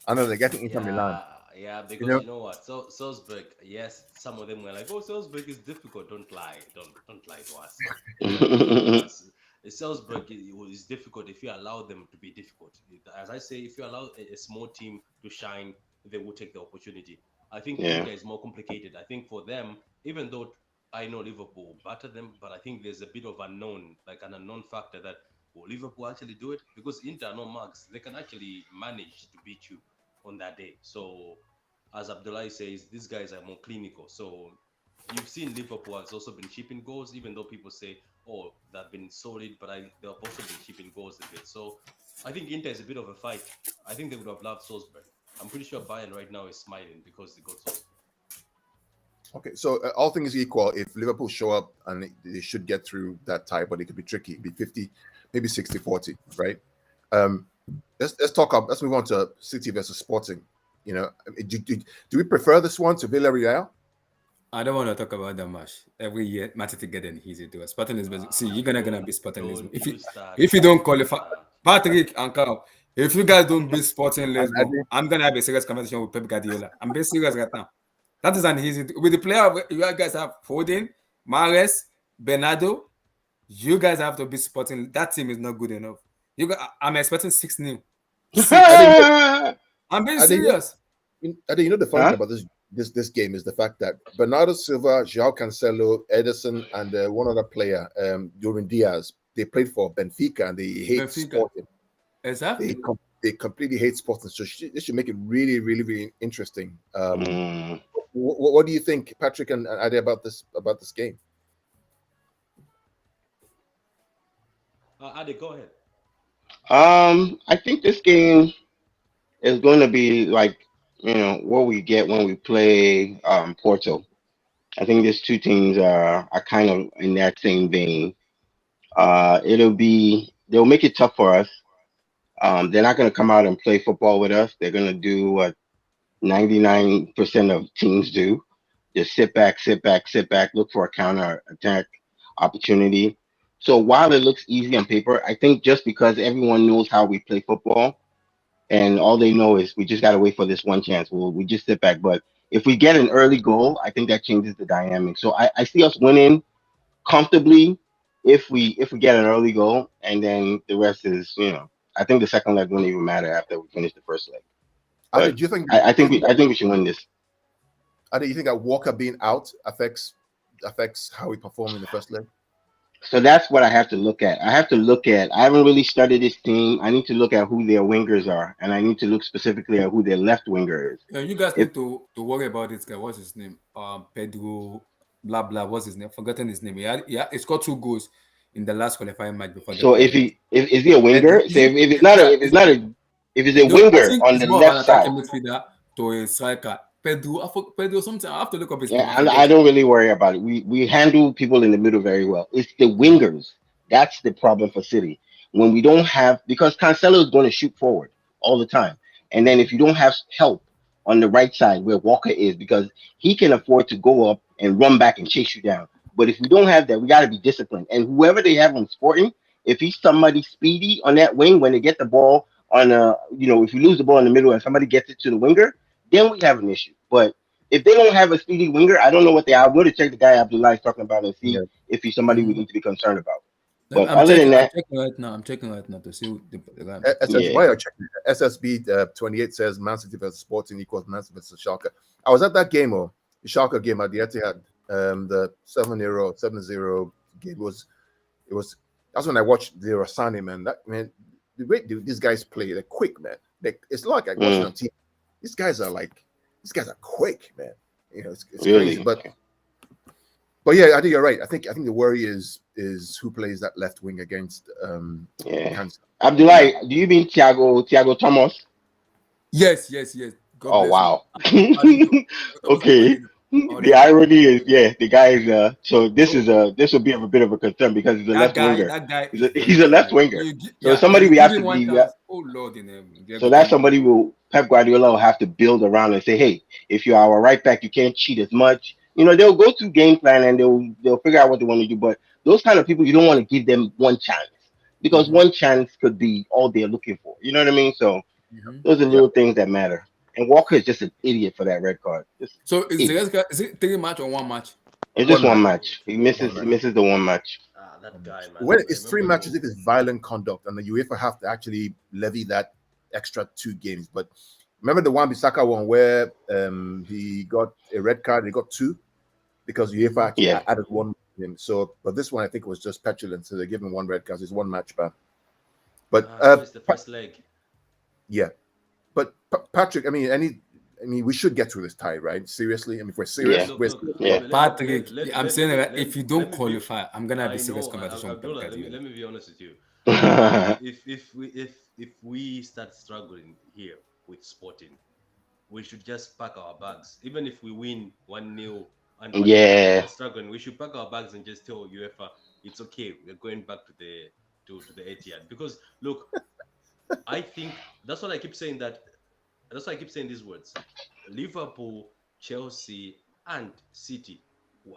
and then they're getting Inter Milan. Yeah, You because know, you know what? So Salzburg, yes, some of them were like, "Oh, Salzburg is difficult." Don't lie. Don't lie to us. Don't lie to us. Salzburg is difficult if you allow them to be difficult. As I say, if you allow a small team to shine, they will take the opportunity. I think Yeah. Inter is more complicated. I think for them, even though I know Liverpool better them, but I think there's a bit of unknown, like an unknown factor that will Liverpool actually do it? Because Inter are no mugs. They can actually manage to beat you on that day. So, as Abdullahi says, these guys are more clinical. So, you've seen Liverpool has also been cheaping goals, even though people say, oh, they've been solid, but they've also been cheaping goals a bit. So, I think Inter is a bit of a fight. I think they would have loved Salzburg. I'm pretty sure Bayern right now is smiling because they got Salzburg. okay, so all things equal, if Liverpool show up and they should get through that tie, but it could be tricky. It'd be 50, maybe 60-40, right? Um, let's talk up. Let's move on to City versus Sporting. You know, do we prefer this one to Villarreal? I don't want to talk about that match. Every year, Man City get an easy to us. Sporting Lisbon. See, you're gonna be Sporting Lisbon. Don't you start. If you don't Don't qualify, start. Patrick and Carl, if you guys don't beat Sporting I Lisbon, think I'm gonna have a serious conversation with Pep Guardiola. I'm being serious right now. That is an easy with the player you guys have Foden, Mahrez, Bernardo. You guys have to be Sporting. That team is not good enough. I'm expecting 6-0. I Six. think I'm being I think serious. I think the funny Huh? thing about this game is the fact that Bernardo Silva, João Cancelo, Edison, and one other player, Durin Diaz, they played for Benfica and they hate Benfica. Sporting. Exactly. They completely hate Sporting. So this should make it really, really, really interesting. What do you think, Patrick and Ade, about this game? Ade, go ahead. I think this game is going to be like what we get when we play Porto. I think these two teams are kind of in that same vein. They'll make it tough for us. They're not going to come out and play football with us. They're going to do what 99% of teams do. Just sit back, sit back, sit back, look for a counter attack opportunity. So while it looks easy on paper, I think just because everyone knows how we play football and all they know is we just got to wait for this one chance. We just sit back. But if we get an early goal, I think that changes the dynamic. So I see us winning comfortably if we get an early goal, and then the rest is I think the second leg won't even matter after we finish the first leg. Ade, But do you think I think we should win this. Ade, you think that Walker being out affects how we perform in the first leg? So that's what I have to look at. I haven't really studied this team. I need to look at who their wingers are, and I need to look specifically at who their left winger is. You guys If need to worry about this guy. What's his name? Pedro, blah blah. What's his name? Forgotten his name. He scored 2 goals in the last qualifying match before the so, if playoffs. if is he a winger? So if it's not a Yeah, if it's a no, I winger think on it's the more of an left side, attacking midfielder to a striker. Pedro something. I have to look up his name. yeah, I I forget. don't really worry about it. We handle people in the middle very well. It's the Mhm. wingers. That's the problem for City. When we don't have, because Cancelo is going to shoot forward all the time. And then if you don't have help on the right side where Walker is, because he can afford to go up and run back and chase you down. But if we don't have that, we got to be disciplined. And whoever they have on Sporting, if he's somebody speedy on that wing, when they get the ball on if you lose the ball in the middle and somebody gets it to the winger, then we have an issue. But if they don't have a speedy winger, I don't know what they are. I'm going to check the guy Abdullah is talking about and see Yeah. if he's somebody we Mhm. need to be concerned about. But I'm other than checking. I'm that, checking right now. I'm checking right now to see the guy. SS, yeah. why are you checking? SSB 28 says Man City versus Sporting equals Man City versus Schalke. I was at that game, the Schalke game at the Etihad. The 7-0 game was that's when I watched the Rosani, man. That man, the way these guys play, they're quick, man. It's not like I watched it on TV. These guys are quick, man. It's Really? crazy. But yeah, I think you're right. I think the worry is who plays that left wing against Yeah. Abdullah, do you mean Thiago Thomas? Yes. God Oh bless him. wow. Almost Okay. Oh, The irony is, the guy is so this will be a bit of a concern because he's a left winger. that guy is He's very a left tried. winger. So it's When somebody you we give have to him one be. chance, oh Lord in heaven. So that's somebody who Pep Guardiola will have to build around and say, hey, if you're our right back, you can't cheat as much. They'll go through game plan and they'll figure out what they want to do. But those kind of people, you don't want to give them one chance because one chance could be all they're looking for. You know what I mean? So those are Yeah. little things that matter. And Walker is just an idiot for that red card. Just So is idiot. the guy, is it 3 match or 1 match? It's just One one match. match. He misses the one match. That guy, man. When it's I 3 remember matches, if it's violent conduct, and the UEFA have to actually levy that extra 2 games. But remember the Wan-Bissaka one where he got a red card, he got 2 because UEFA actually Yeah. added 1 to him. So, but this one I think was just petulant, so they give him 1 red card. It's 1 match ban. But so it's the first leg. yeah. But Patrick, I mean, we should get through this tie, right? Seriously, I mean, if we're serious, Yeah. we're Patrick, I'm saying that if you don't qualify, I'm gonna have a serious conversation with Pep Abdullah, Guardiola. let me be honest with you. Yeah. If we start struggling here with Sporting, we should just pack our bags. Even if we win 1-0 and we're struggling, we should pack our bags and just tell UEFA it's okay. We're going back to the Etihad. Because look, I think that's what I keep saying. That's why I keep saying these words. Liverpool, Chelsea, and City,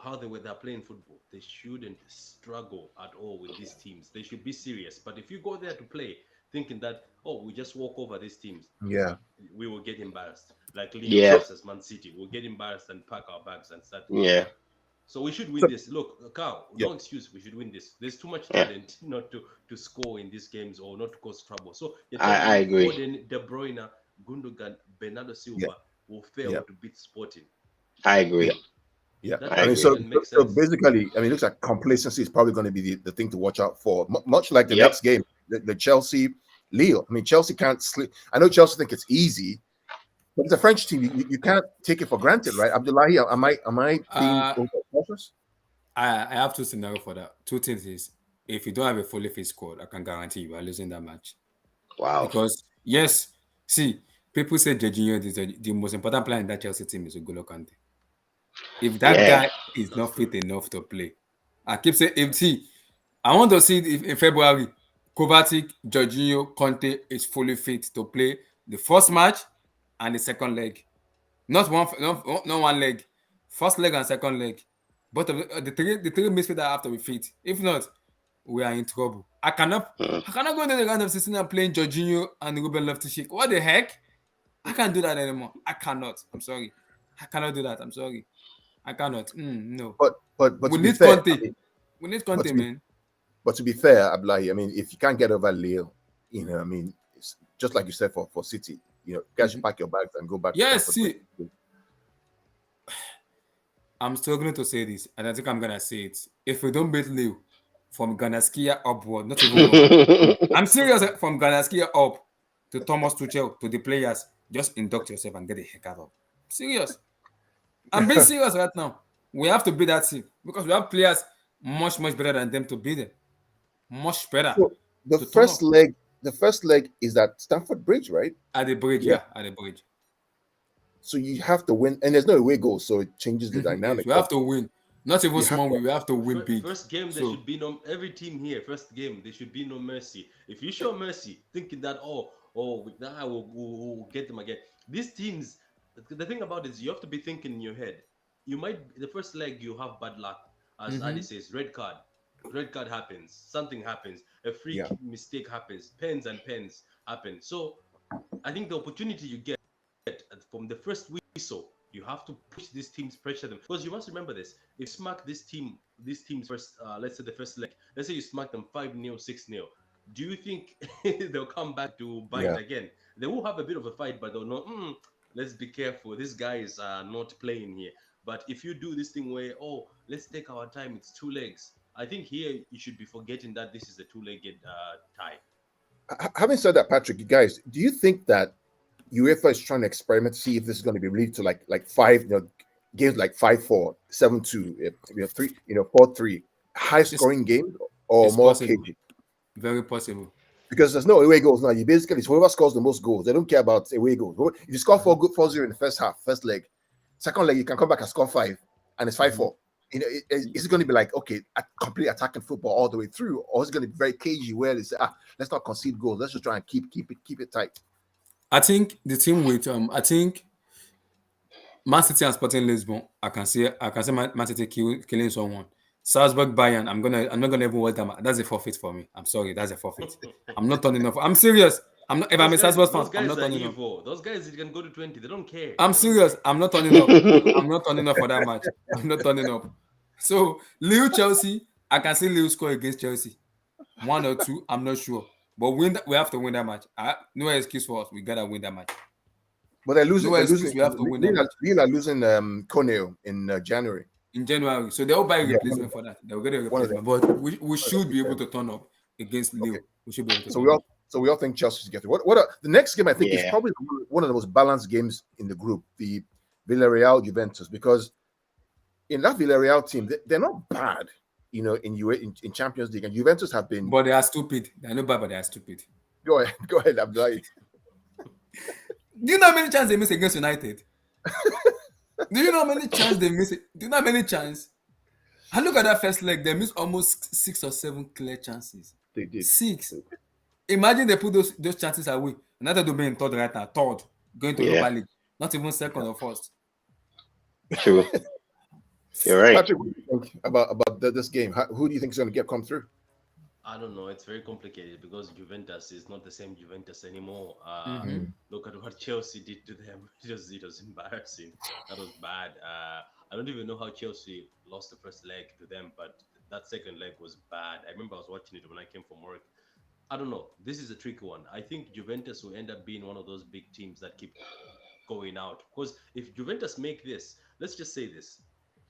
how they're playing football, they shouldn't struggle at all with these teams. They should be serious. But if you go there to play thinking that, we just walk over these teams, we will get embarrassed. Like Lyon versus Man City, we'll get embarrassed and pack our bags and start. Yeah. So we should win this. Look, Carl, no excuse. We should win this. There's too much talent not to score in these games or not to cause trouble. So I agree. Foden, De Bruyne, Gundogan, Bernardo Silva will fail to beat Sporting. I agree. Yeah. That I mean, doesn't make so sense. basically, I mean, it looks like complacency is probably going to be the thing to watch out for. Much like the next game, the Chelsea Lille. I mean, Chelsea can't sleep. I know Chelsea think it's easy, but it's a French team. You can't take it for granted, right? Abdullahi, am I being cautious? I have 2 scenarios for that. 2 things is, if you don't have a fully fit squad, I can guarantee you are losing that match. Wow. Because yes, see, people say Jorginho is the most important player in that Chelsea team is N'Golo Kante. If that guy is not fit enough to play, I keep saying, I want to see if in February, Kovacic, Jorginho, Conte is fully fit to play the first match and the second leg. Not one leg. First leg and second leg. Both of the three midfielders have to be fit. If not, we are in trouble. I cannot go into the round of 16 and playing Jorginho and Ruben Loftus-Cheek. What the heck? I can't do that anymore. I cannot. I'm sorry. I cannot do that. I'm sorry. I cannot. No. But we to need be fair, Conte. We need Conte, man. But to be fair, Abdullahi, I mean, if you can't get over Lille, I mean, it's just like you said for City, you guys should pack your bags and go back. Yes, see. I'm struggling to say this, and I think I'm gonna say it. If we don't beat Lille from Ganaskia upward, not even I'm serious, from Ganaskia up to Thomas Tuchel to the players, just induct yourself and get the heck out of. Serious. I'm being serious right now. We have to beat that team because we have players much better than them to beat them. Much better. So the first leg is at Stamford Bridge, right? At the bridge, at the bridge. So you have to win, and there's no away goal, so it changes the dynamic. You have to win. Not even You have small. to. We have to win big. First game, there So should be no every team here. First game, there should be no mercy. If you show mercy, thinking that with that we'll get them again. These teams, the thing about it is you have to be thinking in your head. You might the first leg you have bad luck, as Ali says, red card happens, something happens, a freak Yeah. mistake happens, pens happen. So I think the opportunity you get from the first whistle, you have to push these teams, pressure them. Because you must remember this: if you smack this team's first, let's say the first leg, let's say you smack them 5-0, 6-0. Do you think they'll come back to bite Yeah. again? They will have a bit of a fight, but they'll know. Let's be careful. These guys are not playing here. But if you do this thing where, let's take our time, it's two legs. I think here you should be forgetting that this is a two-legged tie. Having said that, Patrick, you guys, do you think that UEFA is trying to experiment, see if this is going to be released to like five, games like 5-4, 7-2, 3, 4-3, high scoring games or it's more possible. cagey? Very possible. Because there's no away goals now. You basically, it's whoever scores the most goals. They don't care about away goals. If you score 4-0 in the first half, first leg, second leg, you can come back and score 5, and it's 5-4. Is it going to be like, okay, complete attacking football all the way through, or is it going to be very cagey where they say, let's not concede goals, let's just try and keep it tight? I think the team with I think Man City and Sporting Lisbon, I can see Man City killing someone. Salzburg Bayern, I'm not gonna even watch them. That's a forfeit for me. I'm sorry, that's a forfeit. I'm not turning off. I'm serious. I'm not. If I'm a Salzburg fan, I'm not turning off. Those guys, you can go to 20. They don't care. I'm serious. I'm not turning off. I'm not turning off for that match. I'm not turning off. So Lille Chelsea, I can see Lille score against Chelsea, 1 or 2. I'm not sure, but we have to win that match. No excuse for us. We gotta win that match. But they're losing. No They're excuse. losing. We have to win that match. Lille are losing Coneo in January. In January, so they'll buy a replacement for that. They'll get a replacement, but we should be able to turn up against Lille. Okay. We should be able to. So we all think Chelsea should get through. The next game? I think is probably one of the most balanced games in the group, the Villarreal Juventus, because in that Villarreal team, they're not bad, in Champions League, and Juventus have been. But they are stupid. They're not bad, but they are stupid. Go ahead, Abdullahi. Do you know how many chances they miss against United? Do you know how many chances they miss? Do you know how many chances? I look at that first leg, they missed almost 6 or 7 clear chances. They did 6. Imagine they put those chances away. Another to be in third right now, third, going to Europa League, not even second or first. True. You're right. Patrick, what do you think about this game? Who do you think is going to come through? I don't know. It's very complicated because Juventus is not the same Juventus anymore. Look at what Chelsea did to them. It was embarrassing. That was bad. I don't even know how Chelsea lost the first leg to them, but that second leg was bad. I remember I was watching it when I came from work. I don't know. This is a tricky one. I think Juventus will end up being one of those big teams that keep going out. Because if Juventus make this, let's just say this.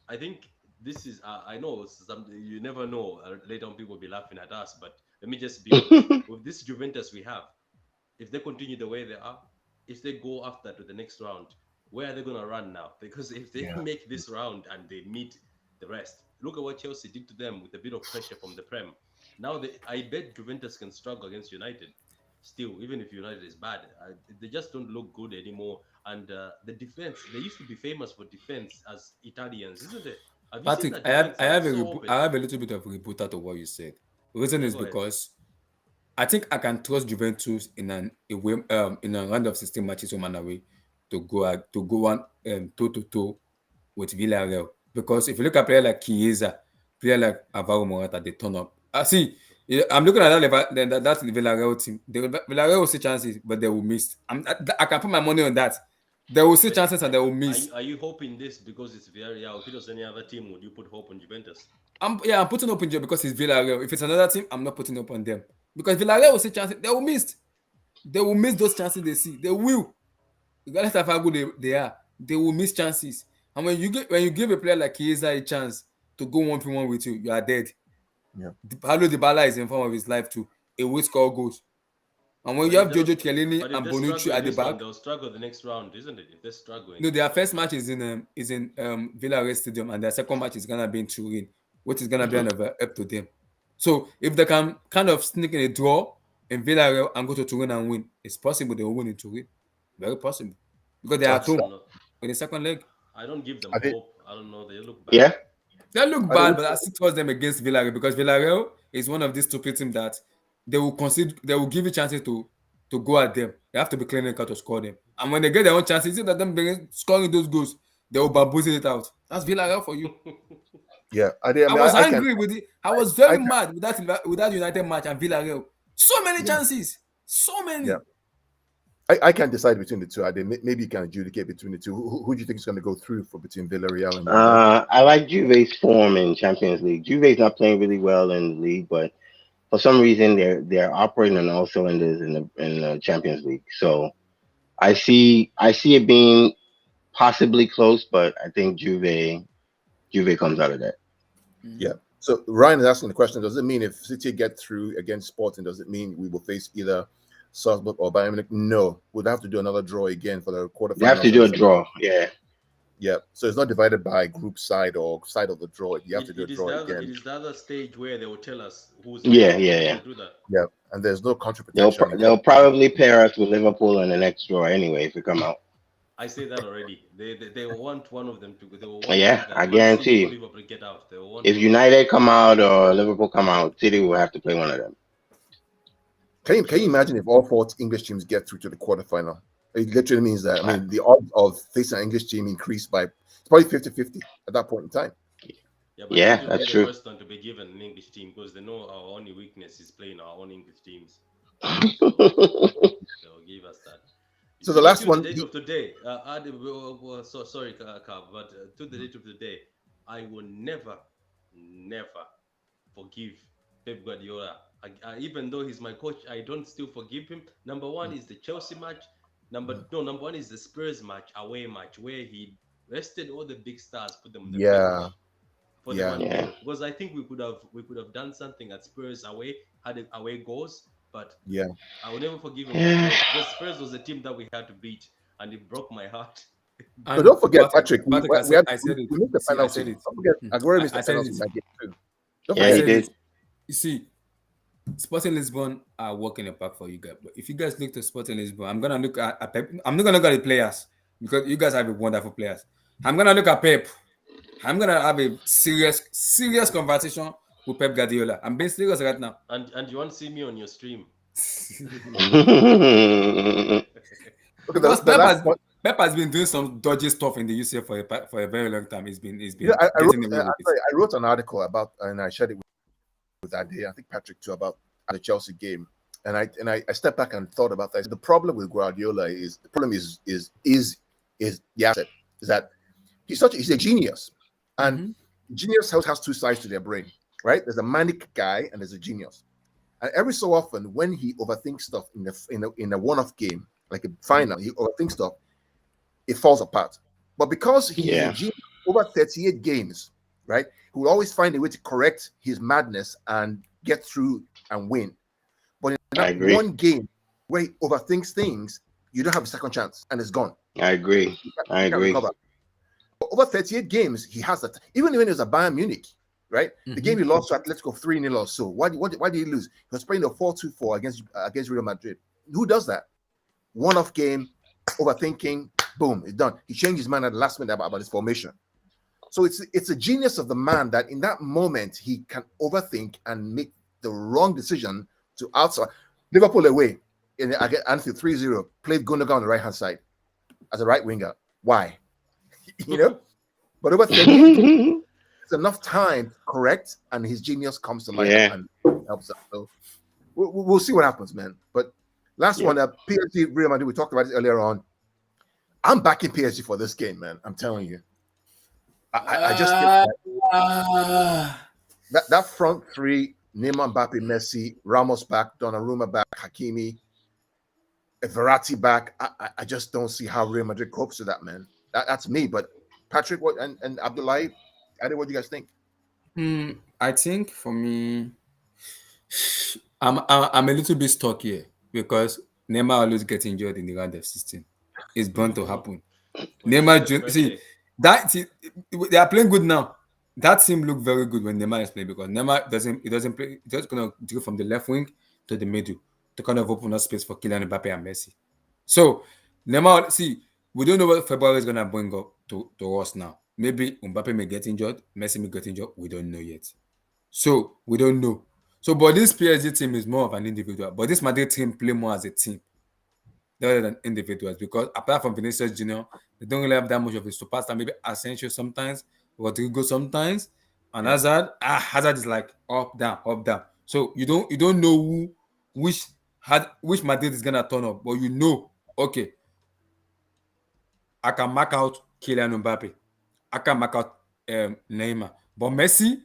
I think this is, I know you never know. Later on, people will be laughing at us, but let me just be honest. With this Juventus we have, if they continue the way they are, if they go after to the next round, where are they going to run now? Because if they make this round and they meet the rest, look at what Chelsea did to them with a bit of pressure from the Prem. Now, I bet Juventus can struggle against United still, even if United is bad. They just don't look good anymore. And the defense, they used to be famous for defense as Italians, isn't it? Patrick, I have a little bit of a rebuttal to what you said. The reason is because I think I can trust Juventus in a round of 16 matches home and away to go on toe-to-toe with Villarreal. Because if you look at players like Chiesa, players like Alvaro Morata, they turn up. I'm looking at that's the Villarreal team. Villarreal will see chances, but they will miss. I can put my money on that. They will see chances and they will miss. Are you hoping this because it's Villarreal? If it was any other team, would you put hope on Juventus? I'm putting hope in Juventus because it's Villarreal. If it's another team, I'm not putting hope on them. Because Villarreal will see chances, they will miss. They will miss those chances they see. They will. Regardless of how good they are, they will miss chances. And when you give a player like Chiesa a chance to go 1v1 with you, you are dead. Yeah. Paulo Dybala is in form of his life too. It will score goals. And when you have Jojo Chiellini and Bonucci at the back, they'll struggle the next round, isn't it? If they're struggling. No, their first match is in Villarreal Stadium, and their second match is gonna be in Turin, which is gonna be another up to them. So if they can kind of sneak in a draw in Villarreal and go to Turin and win, it's possible they will win in Turin. Very possible. Because they are at home in the second leg. I don't give them hope. I don't know. They look bad. Yeah. They look I bad, don't- but I still trust them against Villarreal because Villarreal is one of these stupid teams that they will give you chances to go at them. They have to be clinical to score them. And when they get their own chances, instead of them scoring those goals, they will bamboozle it out. That's Villarreal for you. Yeah, I did. I I mean, was I can. angry with it. I was I very can. mad with that United match and Villarreal. So many Yeah, chances. So many. yeah. I can't decide between the two. I did. Maybe you can adjudicate between the two. Who do you think is going to go through for between Villarreal and United? I like Juve's form in Champions League. Juve's not playing really well in the league, but for some reason they're operating on all cylinders in the Champions League. So I see it being possibly close, but I think Juve comes out of that. Yeah. So Ryan is asking the question: does it mean if City get through against Sporting, does it mean we will face either Salzburg or Bayern Munich? No, we'd have to do another draw again for the They have to quarterfinals. do a draw. Yeah. Yeah. So it's not divided by group side or side of the draw. You have to do a It is draw the other. again. It is the other stage where they will tell us who's Yeah, next. yeah, They yeah. will do that. Yeah. And there's no country They'll protection. they'll probably pair us with Liverpool in the next draw anyway if we come out. I say that already. They will want one of them to go. They will want Yeah, either I Man City guarantee or you. Liverpool get out. They will want If one of them. United come out or Liverpool come out, City will have to play one of them. Can you imagine if all four English teams get through to the quarterfinal? It literally means that, I mean, the odds of facing an English team increase by it's probably 50-50 at that point in time. Yeah, but Yeah, City will that's be the true. first one to be given an English team because they know our only weakness is playing our own English teams. They'll give us that. So the Even last to the one, date of today, so sorry, Kav, but to the date of today, I will never forgive Pep Guardiola. Even though he's my coach, I don't still forgive him. Number one is the Chelsea match. Number one is the Spurs match, away match, where he rested all the big stars, put them on the yeah, bench for the yeah, one Yeah. nil. Because I think we could have done something at Spurs away, had away goals, but yeah. I will never forgive him for Yeah. Spurs because Spurs was the team that we had to beat, and it broke my heart. But And don't forget, Patrick, Patrick, we had I said it. we missed the See, I said penalty. it. Don't forget, Aguero missed I the said penalty it. in that game too. Don't Yeah, I he forget. said did. it. You see, Sporting Lisbon are walking a park for you guys. But if you guys look to Sporting Lisbon, I'm gonna look at Pep. I'm not gonna look at the players because you guys have wonderful players. I'm gonna look at Pep. I'm gonna have a serious conversation with Pep Guardiola. I'm being serious right now. And you want to see me on your stream? Okay, Because the last one. Pep has been doing some dodgy stuff in the UCL for a very long time. He's been You know, I wrote, getting away with it. sorry, I wrote an article about, and I shared it with that day. I think Patrick too, about the Chelsea game. And I stepped back and thought about that. The problem with Guardiola is the asset is that he's a genius, and genius has two sides to their brain, right? There's a manic guy and there's a genius. And every so often, when he overthinks stuff in a one-off game, like a final, he overthinks stuff, it falls apart. But because he's a Yeah. genius, over 38 games, right? He will always find a way to correct his madness and get through and win. But in I that agree. one game where he overthinks things, you don't have a second chance and it's gone. I agree. I You can't agree. recover. But over 38 games, he has that. Even when it was a Bayern Munich, right? The game he lost to Atletico 3-0 or so. Why did he lose? He was playing a 4-2-4 against Real Madrid. Who does that? One-off game, overthinking, boom, it's done. He changed his mind at the last minute about his formation. So it's a genius of the man that in that moment he can overthink and make the wrong decision to outside. Liverpool away in Anfield 3-0, played Gundogan on the right hand side as a right winger. Why? You know, but over 30 it's enough time to correct, and his genius comes to light Yeah. and helps us. So we'll see what happens, man. But last one, PSG Real Madrid. We talked about it earlier on. I'm backing PSG for this game, man. I'm telling you. I just think that front three: Neymar, Mbappe, Messi, Ramos back, Donnarumma back, Hakimi, Verratti back. I just don't see how Real Madrid copes with that, man. That's me. But Patrick, what and Abdullahi, Adi, what do you guys think? I think for me, I'm a little bit stuck here because Neymar always gets injured in the round of 16. It's bound to happen. Neymar, see that they are playing good now. That team look very good when Neymar is playing because Neymar doesn't play. He's just gonna go from the left wing to the middle to kind of open up space for Kylian Mbappe and Messi. So Neymar, see, we don't know what February is gonna bring up to us now. Maybe Mbappe may get injured, Messi may get injured. We don't know yet. So we don't know. So, but this PSG team is more of an individual. But this Madrid team play more as a team rather than individuals because apart from Vinicius Junior, they don't really have that much of a superstar. Maybe Asensio sometimes, Rodrigo sometimes, and Hazard. Hazard is like up down, up down. So you don't know which Madrid is gonna turn up, but you know, okay, I can mark out Kylian Mbappe, I can mark out Neymar, but Messi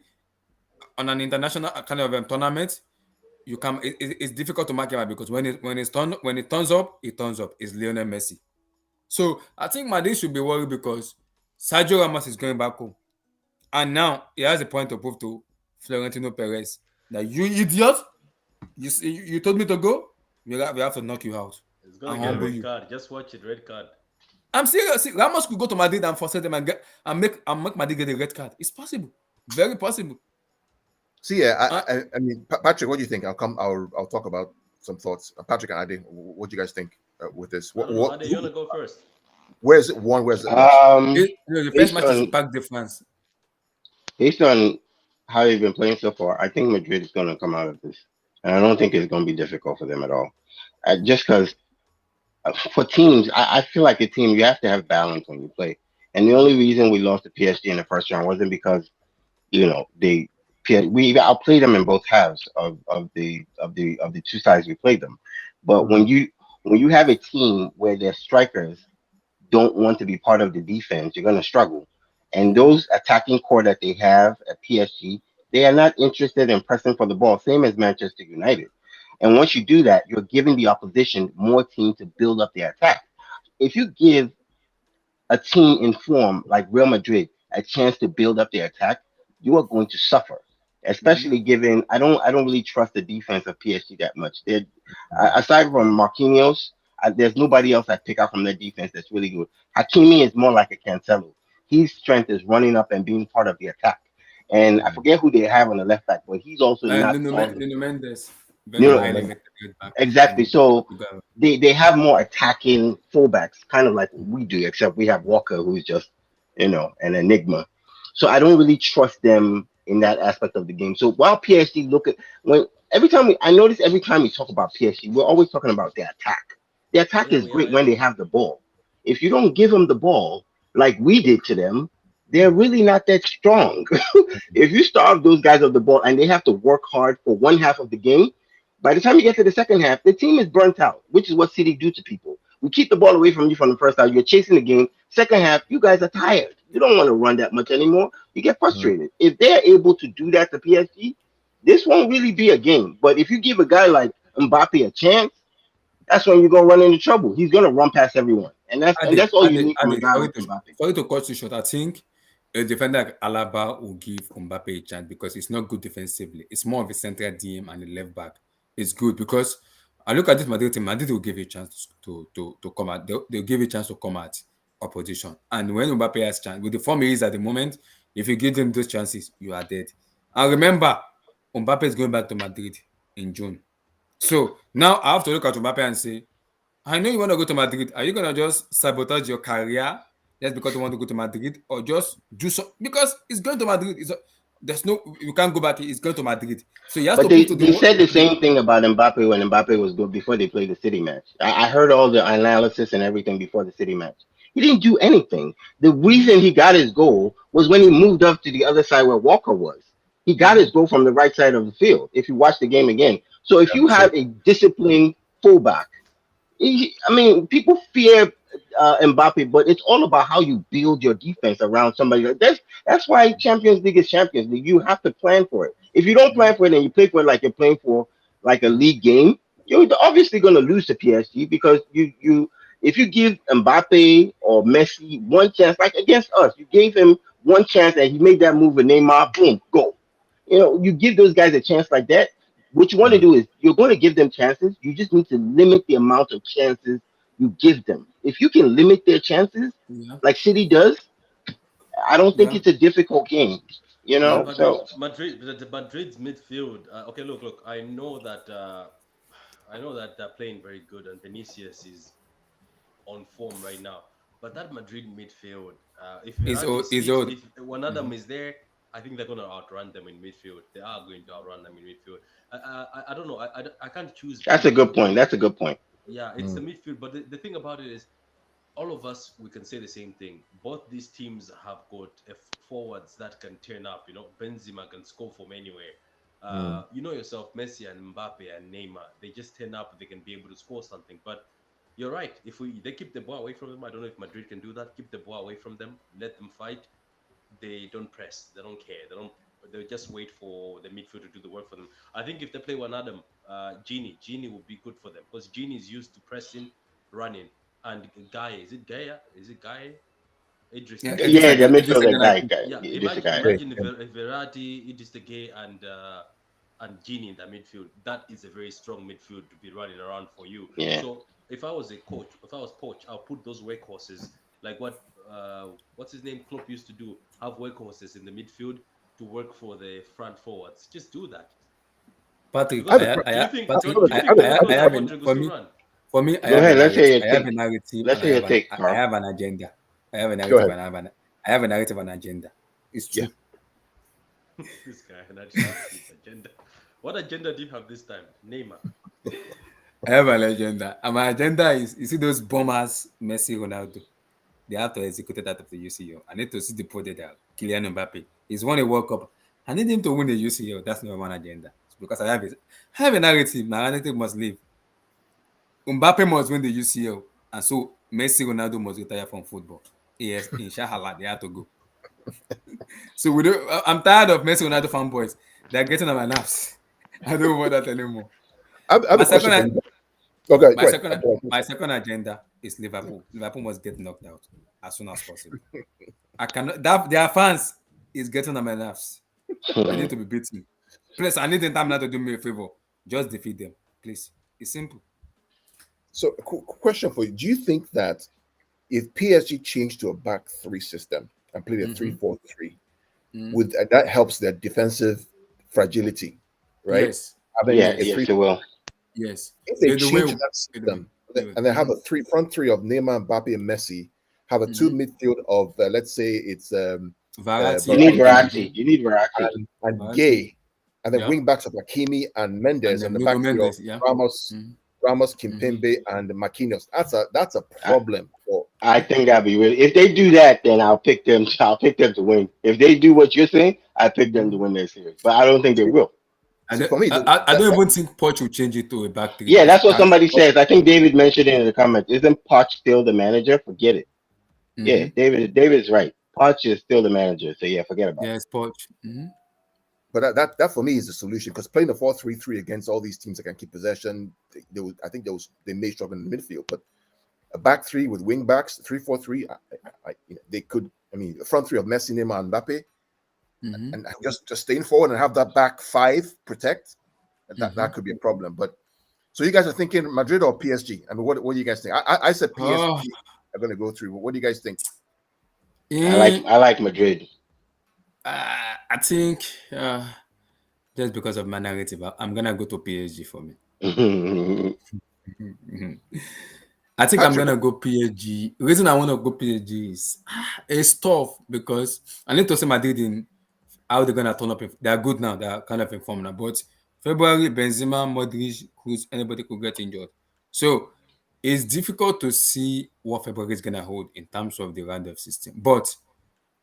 on an international kind of tournament, you can. It's difficult to mark him out because when it turns up, it turns up. It's Lionel Messi. So I think Madrid should be worried because Sergio Ramos is going back home, and now he has a point to prove to Florentino Perez that you idiot, you told me to go. We have to knock you out He's gonna and get a humble red you. card. Just watch it, red card. I'm serious. See, Ramos could go to Madrid and frustrate them and make Madrid get a red card. It's possible, very possible. See, yeah, Uh, I mean, Patrick, what do you think? I'll talk about some thoughts. Patrick and Adi, what do you guys think with this? I don't know. Ade, you wanna go first? Where is it won? Where's it lost? the first Based match is on Parc de France. based on how they've been playing so far, I think Madrid is going to come out of this, and I don't think it's going to be difficult for them at all. Just because for teams, I feel like a team you have to have balance when you play, and the only reason we lost to PSG in the first round wasn't because we outplayed them in both halves of the two sides we played them, but Mhm. when you have a team where their strikers don't want to be part of the defense, you're going to struggle. And Mhm. those attacking core that they have at PSG, they are not interested in pressing for the ball, same as Manchester United. And once you do that, you're giving the opposition more team to build up their attack. If you give a team in form like Real Madrid a chance to build up their attack, you are going to suffer. Mhm. Especially given I don't really trust the defense of PSG that much. Aside from Marquinhos, there's nobody else I pick out from their defense that's really good. Hakimi is more like a Cancelo. His strength is running up and being part of the attack. And I forget who they have on the left back, but he's also not all. Nuno Mendes, You very know, highly Nuno rated right back exactly. in So Portugal. they have more attacking fullbacks, kind of like we do, except we have Walker, who's just an enigma. So I don't really trust them in that aspect of the game. So while PSG look at when I notice every time we talk about PSG, we're always talking about their attack. The attack Yeah, is we are. great Yeah. when they have the ball. If you don't give them the ball like we did to them, they're really not that strong. If you starve those guys of the ball and they have to work hard for one half of the game, by the time you get to the second half, the team is burnt out, which is what City do to people. We keep the ball away from you from the first half. You're chasing the game. Second half, you guys are tired. You don't want to run that much anymore. You get Mhm. frustrated. If they're able to do that to PSG, this won't really be a game. But if you give a guy like Mbappe a chance, that's when you're gonna run into trouble. He's gonna run past everyone, and that's and Ade, that's all you Ade, need from a Ade, guy like Mbappe. sorry to cut you short. I think a defender like Alaba will give Mbappe a chance because it's not good defensively. It's more of a central DM and a left back. It's good because I look at this Madrid team. Madrid will give you a chance to come out. They'll give you a chance to come at opposition. And when Mbappe has chance, with the form he is at the moment, if you give them those chances, you are dead. And remember, Mbappe is going back to Madrid in June. So now I have to look at Mbappe and say, I know you want to go to Madrid. Are you gonna just sabotage your career just because you want to go to Madrid, or just do so because it's going to Madrid? There's no you can't go back. It's going to Madrid, so he has But to prove they, to they said the to the same thing about Mbappe when Mbappe was good before they played the City match. I heard all the analysis and everything before the City match. He didn't do anything. The Mhm, reason he got his goal was when he moved up to the other side where Walker was. He got his mhm. goal from the right side of the field. If you watch the game again, so if Yeah, you so have a disciplined fullback, I mean, people fear Mbappe, but it's all about how you build your defense around somebody. That's why Champions League is Champions League. You have to plan for it. If you don't plan Yeah, for it and you play for it like you're playing for like a yeah, league game, you're obviously going to lose to PSG because you if you give Mbappe or Messi one chance, like against us, you gave him one chance and he made that move with Neymar, boom, go. You give those guys a chance like that. What you want to mhm. do is you're going to give them chances. You just need to limit the amount of chances you give them. If you can limit their chances, yeah, like City does, I don't think yeah, it's a difficult game. Yeah, yeah. but So Madrid, the Madrid's midfield. Okay, look. I know that. I know that they're playing very good, and Vinicius is on form right now. But that Madrid midfield, if Is Verratti old. Is sleeps, old. if one of Mhm. them is there, I think they're going to outrun them in midfield. They are going to outrun them in midfield. I don't know. I can't choose That's a any good of point. them. That's a good point. Yeah, it's the Mm, midfield. But the thing about it is, all of us we can say the same thing. Both these teams have got forwards that can turn up. Benzema can score from anywhere. mm. Yourself, Messi and Mbappe and Neymar. They just turn up. They can be able to score something. But you're right. If they keep the ball away from them, I don't know if Madrid can do that. Keep the ball away from them. Let them fight. They don't press. They don't care. They don't. They just wait for the midfield to do the work for them. I think if they play one Adam, Genie will be good for them because Genie is used to pressing, running, and Guy. Is it Gaia? Is it Guy? Idris Yeah, the it Gay. is Yeah, the again. It is midfielder again. I guy, think. this Imagine, guy. Great. imagine if, Yeah. if Verratti, Idris the Gay, and Genie in the midfield. That is a very strong midfield to be running around for you. Yeah. So if I was a coach, if I was coach, I'll put those workhorses like what's his name Klopp used to do. Have workhorses in the midfield to work for the front forwards. Just do that. Patrick, I Because have a I do you have think I do, Patrick. have a, do you think I have Pedro a I and have question. an Modric will for still me. run? For me, I Go have a ahead. Let's hear narrative. your I have take. a narrative, Let's and I hear your have an take, I Carl. have an agenda. I have a Go narrative, ahead. and I have a narrative and agenda. It's Yeah. true. This guy narrative and his agenda. What agenda do you have this time, Neymar? I have an agenda, and my agenda is you see those bombers, Messi, Ronaldo. They have to execute it out of the UCL. I need to see the project that Kylian Mbappe. He's won a World Cup. I need him to win the UCL. That's not one agenda. It's because I have a narrative. My narrative must live. Mbappe must win the UCL, and so Messi, Ronaldo must retire from football. Yes, inshallah, they have to go. So we don't. I'm tired of Messi, Ronaldo fanboys. They're getting on my nerves. I don't want that anymore. I have My a question for second, you. Okay, my go ahead. second, my second agenda is Liverpool. Liverpool must get knocked out as soon as possible. I cannot. That their fans is getting on my nerves. I need to be beaten. Please, I need the time now to do me a favor. Just defeat them, please. It's simple. So, question for you: do you think that if PSG changed to a back three system and played a Mm-hmm. 3-4-3, Mm-hmm. would that helps their defensive fragility, right? Yes, Having Yeah, a yes, three, yes, it will. yes. if they They change to will. that They will. system They will. and then have Mm-hmm. a front three of Neymar, Mbappe, and Messi, have a two Mm-hmm. midfield of let's say it's You Verratti need Varane and Verratti. You need Verratti. and Verratti. Gay, and then Yeah, wing backs of Hakimi and and Mendes, then and the Nuno back three of Mendes. Yeah. Ramos, Mm-hmm. Mm-hmm. Kimpembe, and Marquinhos. That's a I, problem for. I think that'd be really. If they do that, then I'll pick them. I'll pick them to win. If they do what you're saying, I pick them to Mm-hmm. win their series. But I don't think they See, will. I, for me, I don't even think Poch will change it to a back three Yeah, because that's what somebody says. I think David mentioned it in the comments. Isn't Poch still the manager? Forget it. Yeah, mm-hmm. David's right. Poch is still the manager. So yeah, forget about Yes, Poch. Mm-hmm. but that for me is the solution because playing the 4-3-3 against all these teams that can keep possession, I think they may struggle in the midfield, but a back three with wing backs, 3-4-3, they could. I mean, a front three of Messi, Neymar, and Mbappe, Mm-hmm. and just staying forward and have that back five protect. Mm-hmm. That could be a problem. But so you guys are thinking Madrid or PSG? I mean, what do you guys think? I said Oh, PSG are going to go through. What do you guys think? eh, I like Madrid. I think just because of my narrative, I'm gonna go to PSG for me. Mhm. I think I'm Patrick, gonna go PSG. The reason I want to go PSG is it's tough because I need to see Madrid in how they're gonna turn up. They are good now. They are kind of informed now. But February, Benzema, Modric, Cruz, anybody could get injured. So it's difficult to see what February is gonna hold in terms of the round of system. But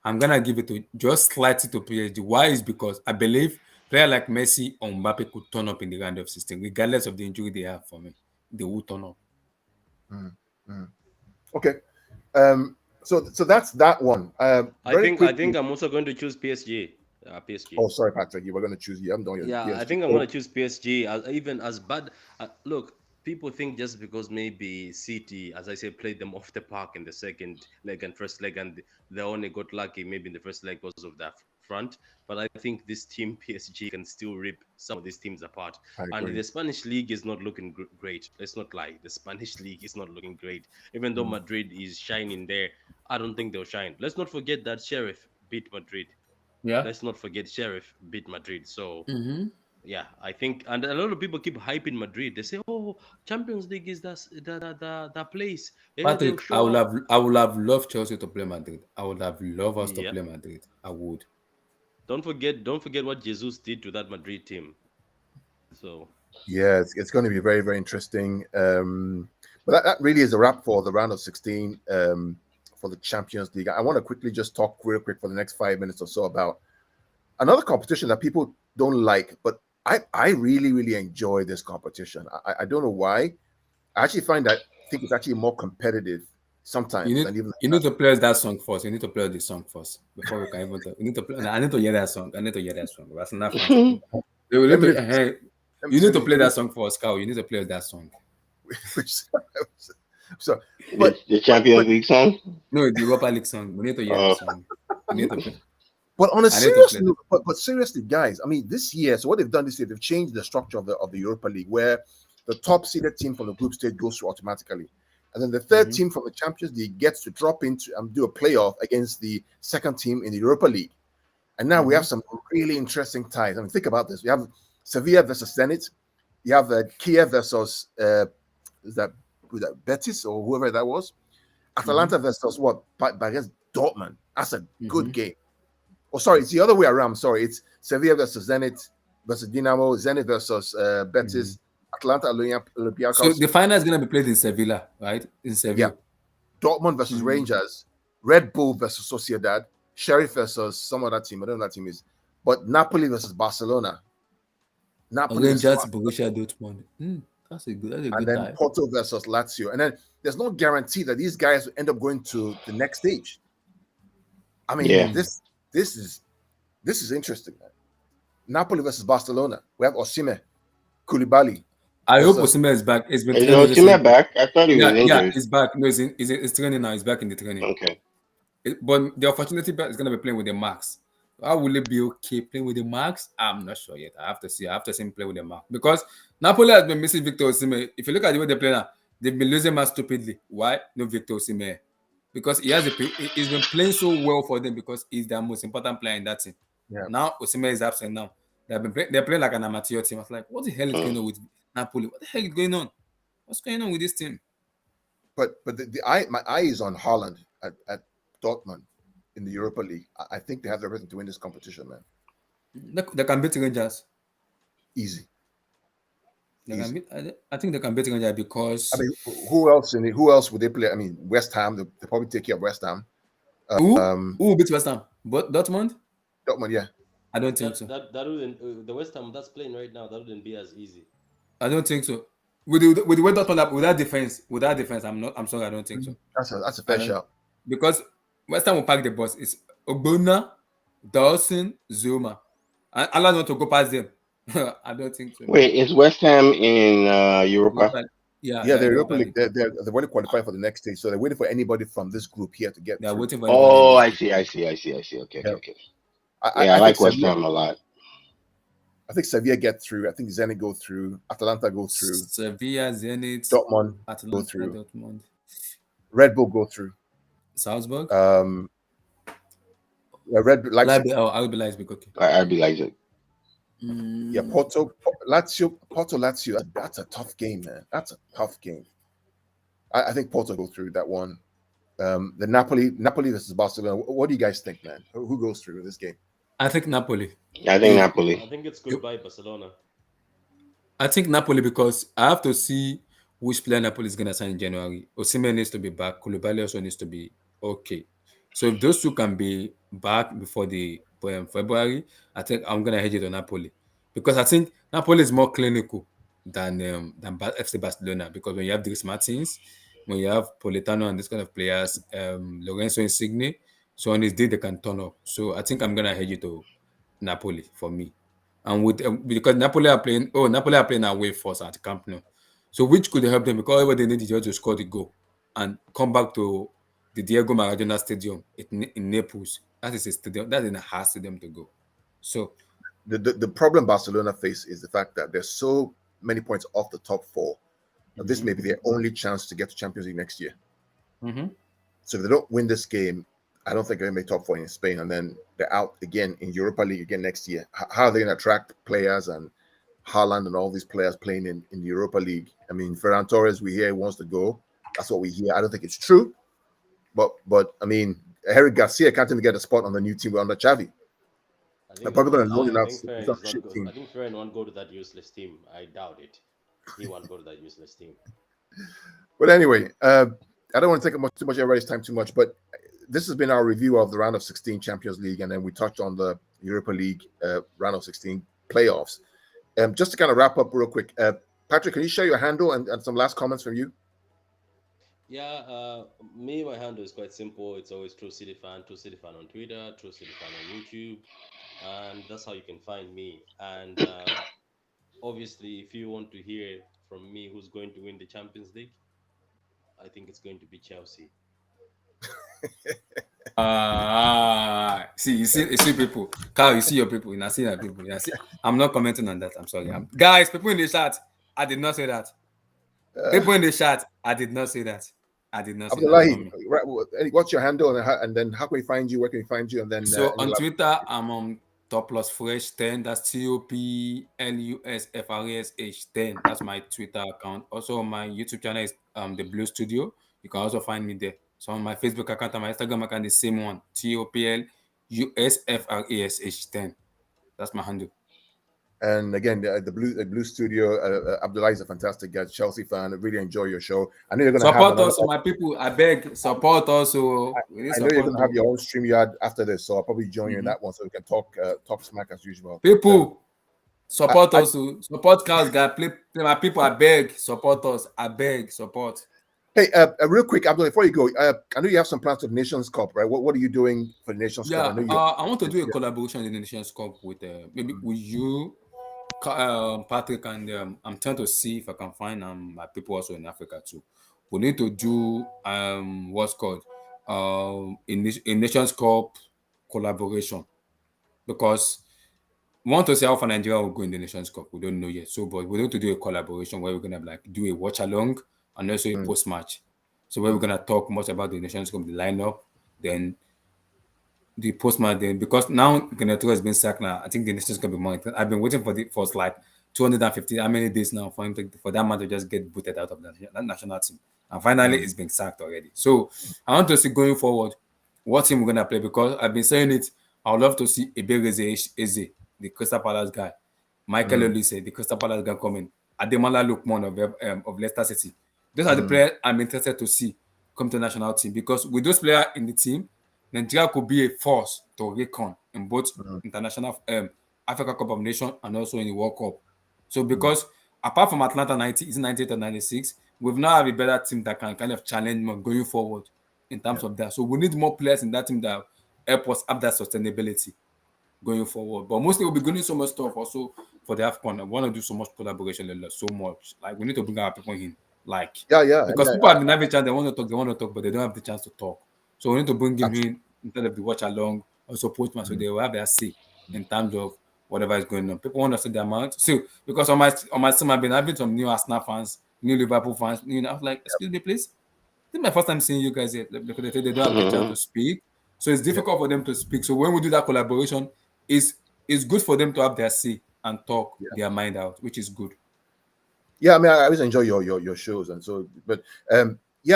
I'm gonna give it to just slightly to PSG. Why is because I believe player like Messi or Mbappe could turn up in the round of system, regardless of the injury they have for me. They will turn up. mm, mm. Okay. So that's that one. I Very think I quickly. think I'm also going to choose PSG. PSG. Oh, sorry, Patrick. You were going to choose. You haven't done your Yeah, I PSG. think I'm So gonna choose PSG. Even as bad, look, people think just because maybe City, as I say, played them off the park in the second leg and first leg, and they only got lucky maybe in the first leg because of that front. But I think this team PSG can still rip some of these teams apart. I And agree. the Spanish league is not looking great. Let's not lie. The Spanish league is not looking great. Even though Mm. Madrid is shining there, I don't think they'll shine. Let's not forget that Sheriff beat Madrid. Yeah. Let's not forget Sheriff beat Madrid. So Mm-hmm. Yeah, I think, and a lot of people keep hyping Madrid. They say, "Oh, Champions League is the place. Yeah, they'll Patrick, show up." I would have loved Chelsea to play Madrid. I would have loved us to Yeah. play Madrid. I would. Don't forget what Jesus did to that Madrid team. So Yeah, it's going to be very, very interesting. But that really is a wrap for the round of 16 for the Champions League. I want to quickly just talk real quick for the next 5 minutes or so about another competition that people don't like, but I really, really enjoy this competition. I don't know why. I actually find that I think it's actually more competitive You sometimes need than even you need to play us that song first. You need to play the song first before we can even talk. You need to play. I need to hear that song. I need to hear that song. That's not fans. They will let need me to, let me you need let to me play that song first, Carl. You need to play that song. so the, but the but Champions but League song. No, the Europa League song. We need to hear that song. You need to play. But on a I need to serious play note, that. but seriously, guys, I mean, this year, so what they've done this year, they've changed the structure of the Europa League, where the top seeded team from the group stage goes through automatically, and then the third Mm-hmm. team from the Champions League gets to drop into and do a playoff against the second team in the Europa League. And now we Mm-hmm. have some really interesting ties. I mean, think about this: we have Sevilla versus Zenit, you have Kiev versus is that who that Betis or whoever that was, Mm-hmm. Atalanta versus what? Against Dortmund. That's a good Mm-hmm. game. Oh, sorry, it's the other way around. Sorry, it's Sevilla versus Zenit versus Dinamo, Zenit versus Mm-hmm. Betis, Atlanta So Olympiacos. the final is gonna be played in Sevilla, right? In Yeah, Seville. Dortmund versus Mm. Rangers, Red Bull versus Sociedad, Sheriff versus some other team. I don't know what that team is, but Napoli versus Barcelona, Napoli versus Rangers, Barcelona, Borussia Dortmund. That's a good. That's a and good then tie. Porto versus Lazio. And then there's no guarantee that these guys will end up going to the next stage. I mean, Yeah. Mm. this is interesting, man. Napoli versus Barcelona. We have Osimhen, Koulibaly I hope versus Osimhen is back. It's been Is training Osimhen recently. back? I thought he was Yeah, yeah, injured. it's back. No, it's training now. It's back in the training. Okay. But the opportunity is going to be playing with the Max. How will it be okay playing with the Max? I'm not sure yet. I have to see. I have to see him play with the Max because Napoli has been missing Victor Osimhen. If you look at the way they play now, they've been losing man stupidly. Why? No Victor Osimhen. Because he's been playing so well for them because he's their most important player in that team. yeah. Now Osimhen is absent now. They're playing like an amateur team. I was like, what the hell is going Mm. on with Napoli? What the hell is going on? What's going on with this team? But my eye is on Holland at Dortmund in the Europa League. I think they have everything to win this competition, man. They can beat Rangers. Easy, They can easy. beat, I think they can beat Rangers I because mean, who else would they play? I mean, West Ham. They probably take care of West Ham. who will beat West Ham? But Dortmund? Dortmund, yeah. I don't think that so. that that wouldn't the West Ham that's playing right now. That wouldn't be as easy. I don't think so. With the way Dortmund with that defense, I'm sorry, I don't think so. That's a I fair don't shout. because West Ham will pack the bus. It's Ogbonna, Dawson, Zuma. And Allah want to go past them. I don't think so, man. Wait, is West Ham in Europa? Europa, yeah, Yeah, yeah, they're Europa Europa League. League. They're already qualified for the next stage, so they're waiting for anybody from this group here to get They are through. waiting for anybody in Oh, this I group. see, I see, I see, I see. Okay, Yeah, okay, okay. Yeah, I I think like West Sevilla. Ham a lot. I think Sevilla get through. I think Zenit go through. Atalanta go through. Sevilla, Zenit, Dortmund go Atlanta, through. Dortmund, Red Bull go through. Salzburg. Um, Red Leipzig. Leipzig, I will be Leipzig. Okay. I'd be like it. Yeah, Porto Lazio. That's a tough game, man. That's a tough game. I think Porto go through that one. The Napoli versus Barcelona. What do you guys think, man? Who goes through this game? I think Napoli. I think If I Napoli. think it's goodbye Barcelona. I think Napoli because I have to see which player Napoli is gonna sign in January. Osimhen needs to be back. Koulibaly also needs to be okay. So if those two can be back before the February, I think I'm gonna hedge it on Napoli because I think Napoli is more clinical than FC Barcelona because when you have Dries Martins, when you have Politano and this kind of players, Lorenzo Insigne, so on his day they can turn up. So I think I'm gonna hedge it to Napoli for me. And with because Napoli are playing away first at Camp Nou, so which could help them because all they need is just to score the goal and come back to the Diego Maradona Stadium in Naples. That is a stadium. That is a hard stadium to go. So The problem Barcelona face is the fact that there's so many points off the top four. This may be their only chance to get to Champions League next year. So if they don't win this game, I don't think they're going to make top four in Spain, and then they're out again in Europa League again next year. How are they going to attract players and Haaland and all these players playing in the Europa League. I mean, Ferran Torres, we hear he wants to go. That's what we hear. I don't think it's true, but I mean, Eric Garcia can't even get a spot on the new team under Xavi. They're probably going to loan him out to some shit team. I think Ferran won't go to that useless team. I doubt it. He won't go to that useless team. But anyway, I don't want to take too much everybody's time too much, but this has been our review of the round of 16 Champions League, and then we touched on the Europa League round of 16 playoffs. Just to kind of wrap up real quick, Patrick, can you share your handle and some last comments from you? Yeah, my handle is quite simple. It's always True City Fan on Twitter, True City Fan on YouTube, and that's how you can find me. And obviously, if you want to hear from me who's going to win the Champions League, I think it's going to be Chelsea. See, you see people. Carl, you see your people. You see your people. I'm not commenting on that. I'm sorry. Guys, people in the chat, I did not say that. People in the chat, I did not say that. I did not say that. Right, what's your handle and then how can we find you? Where can we find you? And then so on Twitter, I'm on Toplus10. That's TOPLUSFRESH10. That's my Twitter account. Also, my YouTube channel is the Blue Studio. You can also find me there. So on my Facebook account and my Instagram account, the same one, TOPLUSFRESH10. That's my handle. And again, the Blue Studio, Abdullah is a fantastic guy, Chelsea fan. I really enjoy your show. I know you're going to support us, my people. I beg, support us. So I know you're going to have your own StreamYard after this, so I'll probably join you in that one so we can talk smack as usual. People, support us. Support Carl's guy. Play my people. I beg, support us. I beg, support. Hey, real quick, Abdullah, before you go, I know you have some plans for the Nations Cup, right? What are you doing for the Nations Cup? I want to do a collaboration in the Nations Cup with maybe with you, Patrick, and I'm trying to see if I can find my people also in Africa too. We need to do what's called a Nations Cup collaboration, because we want to see how far Nigeria will go in the Nations Cup. We don't know yet. So, but we need to do a collaboration where we're gonna do a watch along and also a post match. So where we're gonna talk much about the Nations Cup, the lineup, then the post match. Then because now Geneto has been sacked now, I think the Nations Cup be more. I've been waiting for like 250 how many days now for him for that man to just get booted out of that national team, and finally it's been sacked already. So I want to see going forward what team we're gonna play, because I've been saying it. I would love to see Ebereze Eze, the Crystal Palace guy, Michael Olise, the Crystal Palace guy coming, Ademola Lookman of Leicester City. Those are the players I'm interested to see come to the national team, because with those players in the team, Nigeria could be a force to reckon in both international Africa Cup of Nations and also in the World Cup. So because apart from Atlanta 98 or 96, we've now have a better team that can kind of challenge more going forward in terms of that. So we need more players in that team that help us have that sustainability going forward. But mostly we'll be doing so much stuff also for the AFCON. I want to do so much collaboration, so much. Like we need to bring our people in. Like because people have been having a chance, they want to talk, but they don't have the chance to talk. So we need to bring him in instead of the watch along or support man, so they will have their say in terms of whatever is going on. People want to see the amount. So because on my team, I've been having some new Arsenal fans, new Liverpool fans. You know, I was like, excuse me, please. This is my first time seeing you guys here because they don't have the chance to speak. So it's difficult for them to speak. So when we do that collaboration, it's good for them to have their say and talk their mind out, which is good. Yeah, I mean, I always enjoy your shows, and so, but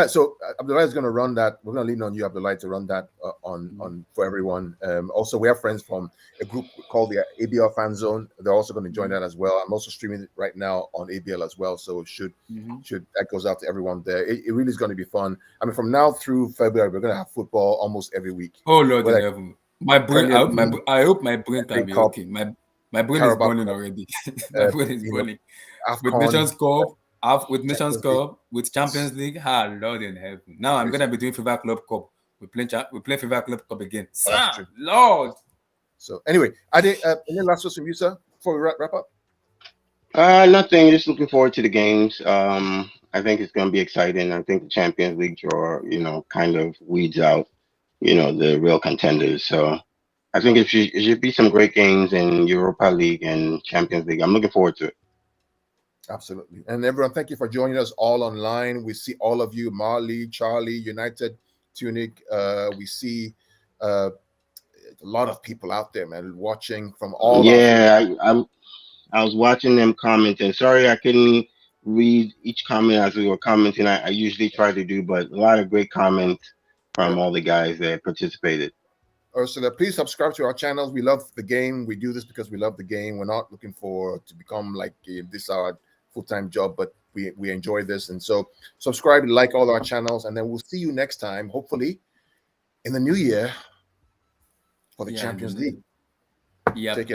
so Abdullah is going to run that. We're going to lean on you, Abdullah, to run that on for everyone. Also, we have friends from a group called the ABL Fan Zone. They're also going to join that as well. I'm also streaming it right now on ABL as well, so should that goes out to everyone there. It really is going to be fun. I mean, from now through February, we're going to have football almost every week. Oh Lord, my brain. I hope my brain can be okay. My brain is burning already. My brain is burning. With Nations Cup, with Champions League, Lord in heaven. Now I'm gonna be doing FIFA Club Cup. We play FIFA Club Cup again. Lord. So anyway, any last words from you, sir, before we wrap up? Nothing. Just looking forward to the games. I think it's going to be exciting. I think the Champions League draw, kind of weeds out, the real contenders. So I think it should be some great games in Europa League and Champions League. I'm looking forward to it. Absolutely. And everyone, thank you for joining us all online. We see all of you, Marley, Charlie, United, Tunic. We see a lot of people out there, man, watching from all. Yeah, I was watching them commenting. Sorry, I couldn't read each comment as we were commenting. I usually try to do, but a lot of great comments from Yeah. all the guys that participated. Ursula, please subscribe to our channels. We love the game. We do this because we love the game. We're not looking for to become like this our full-time job, but we enjoy this. And so subscribe, like all our channels, and then we'll see you next time, hopefully in the new year for the Champions League. Yep. Take care.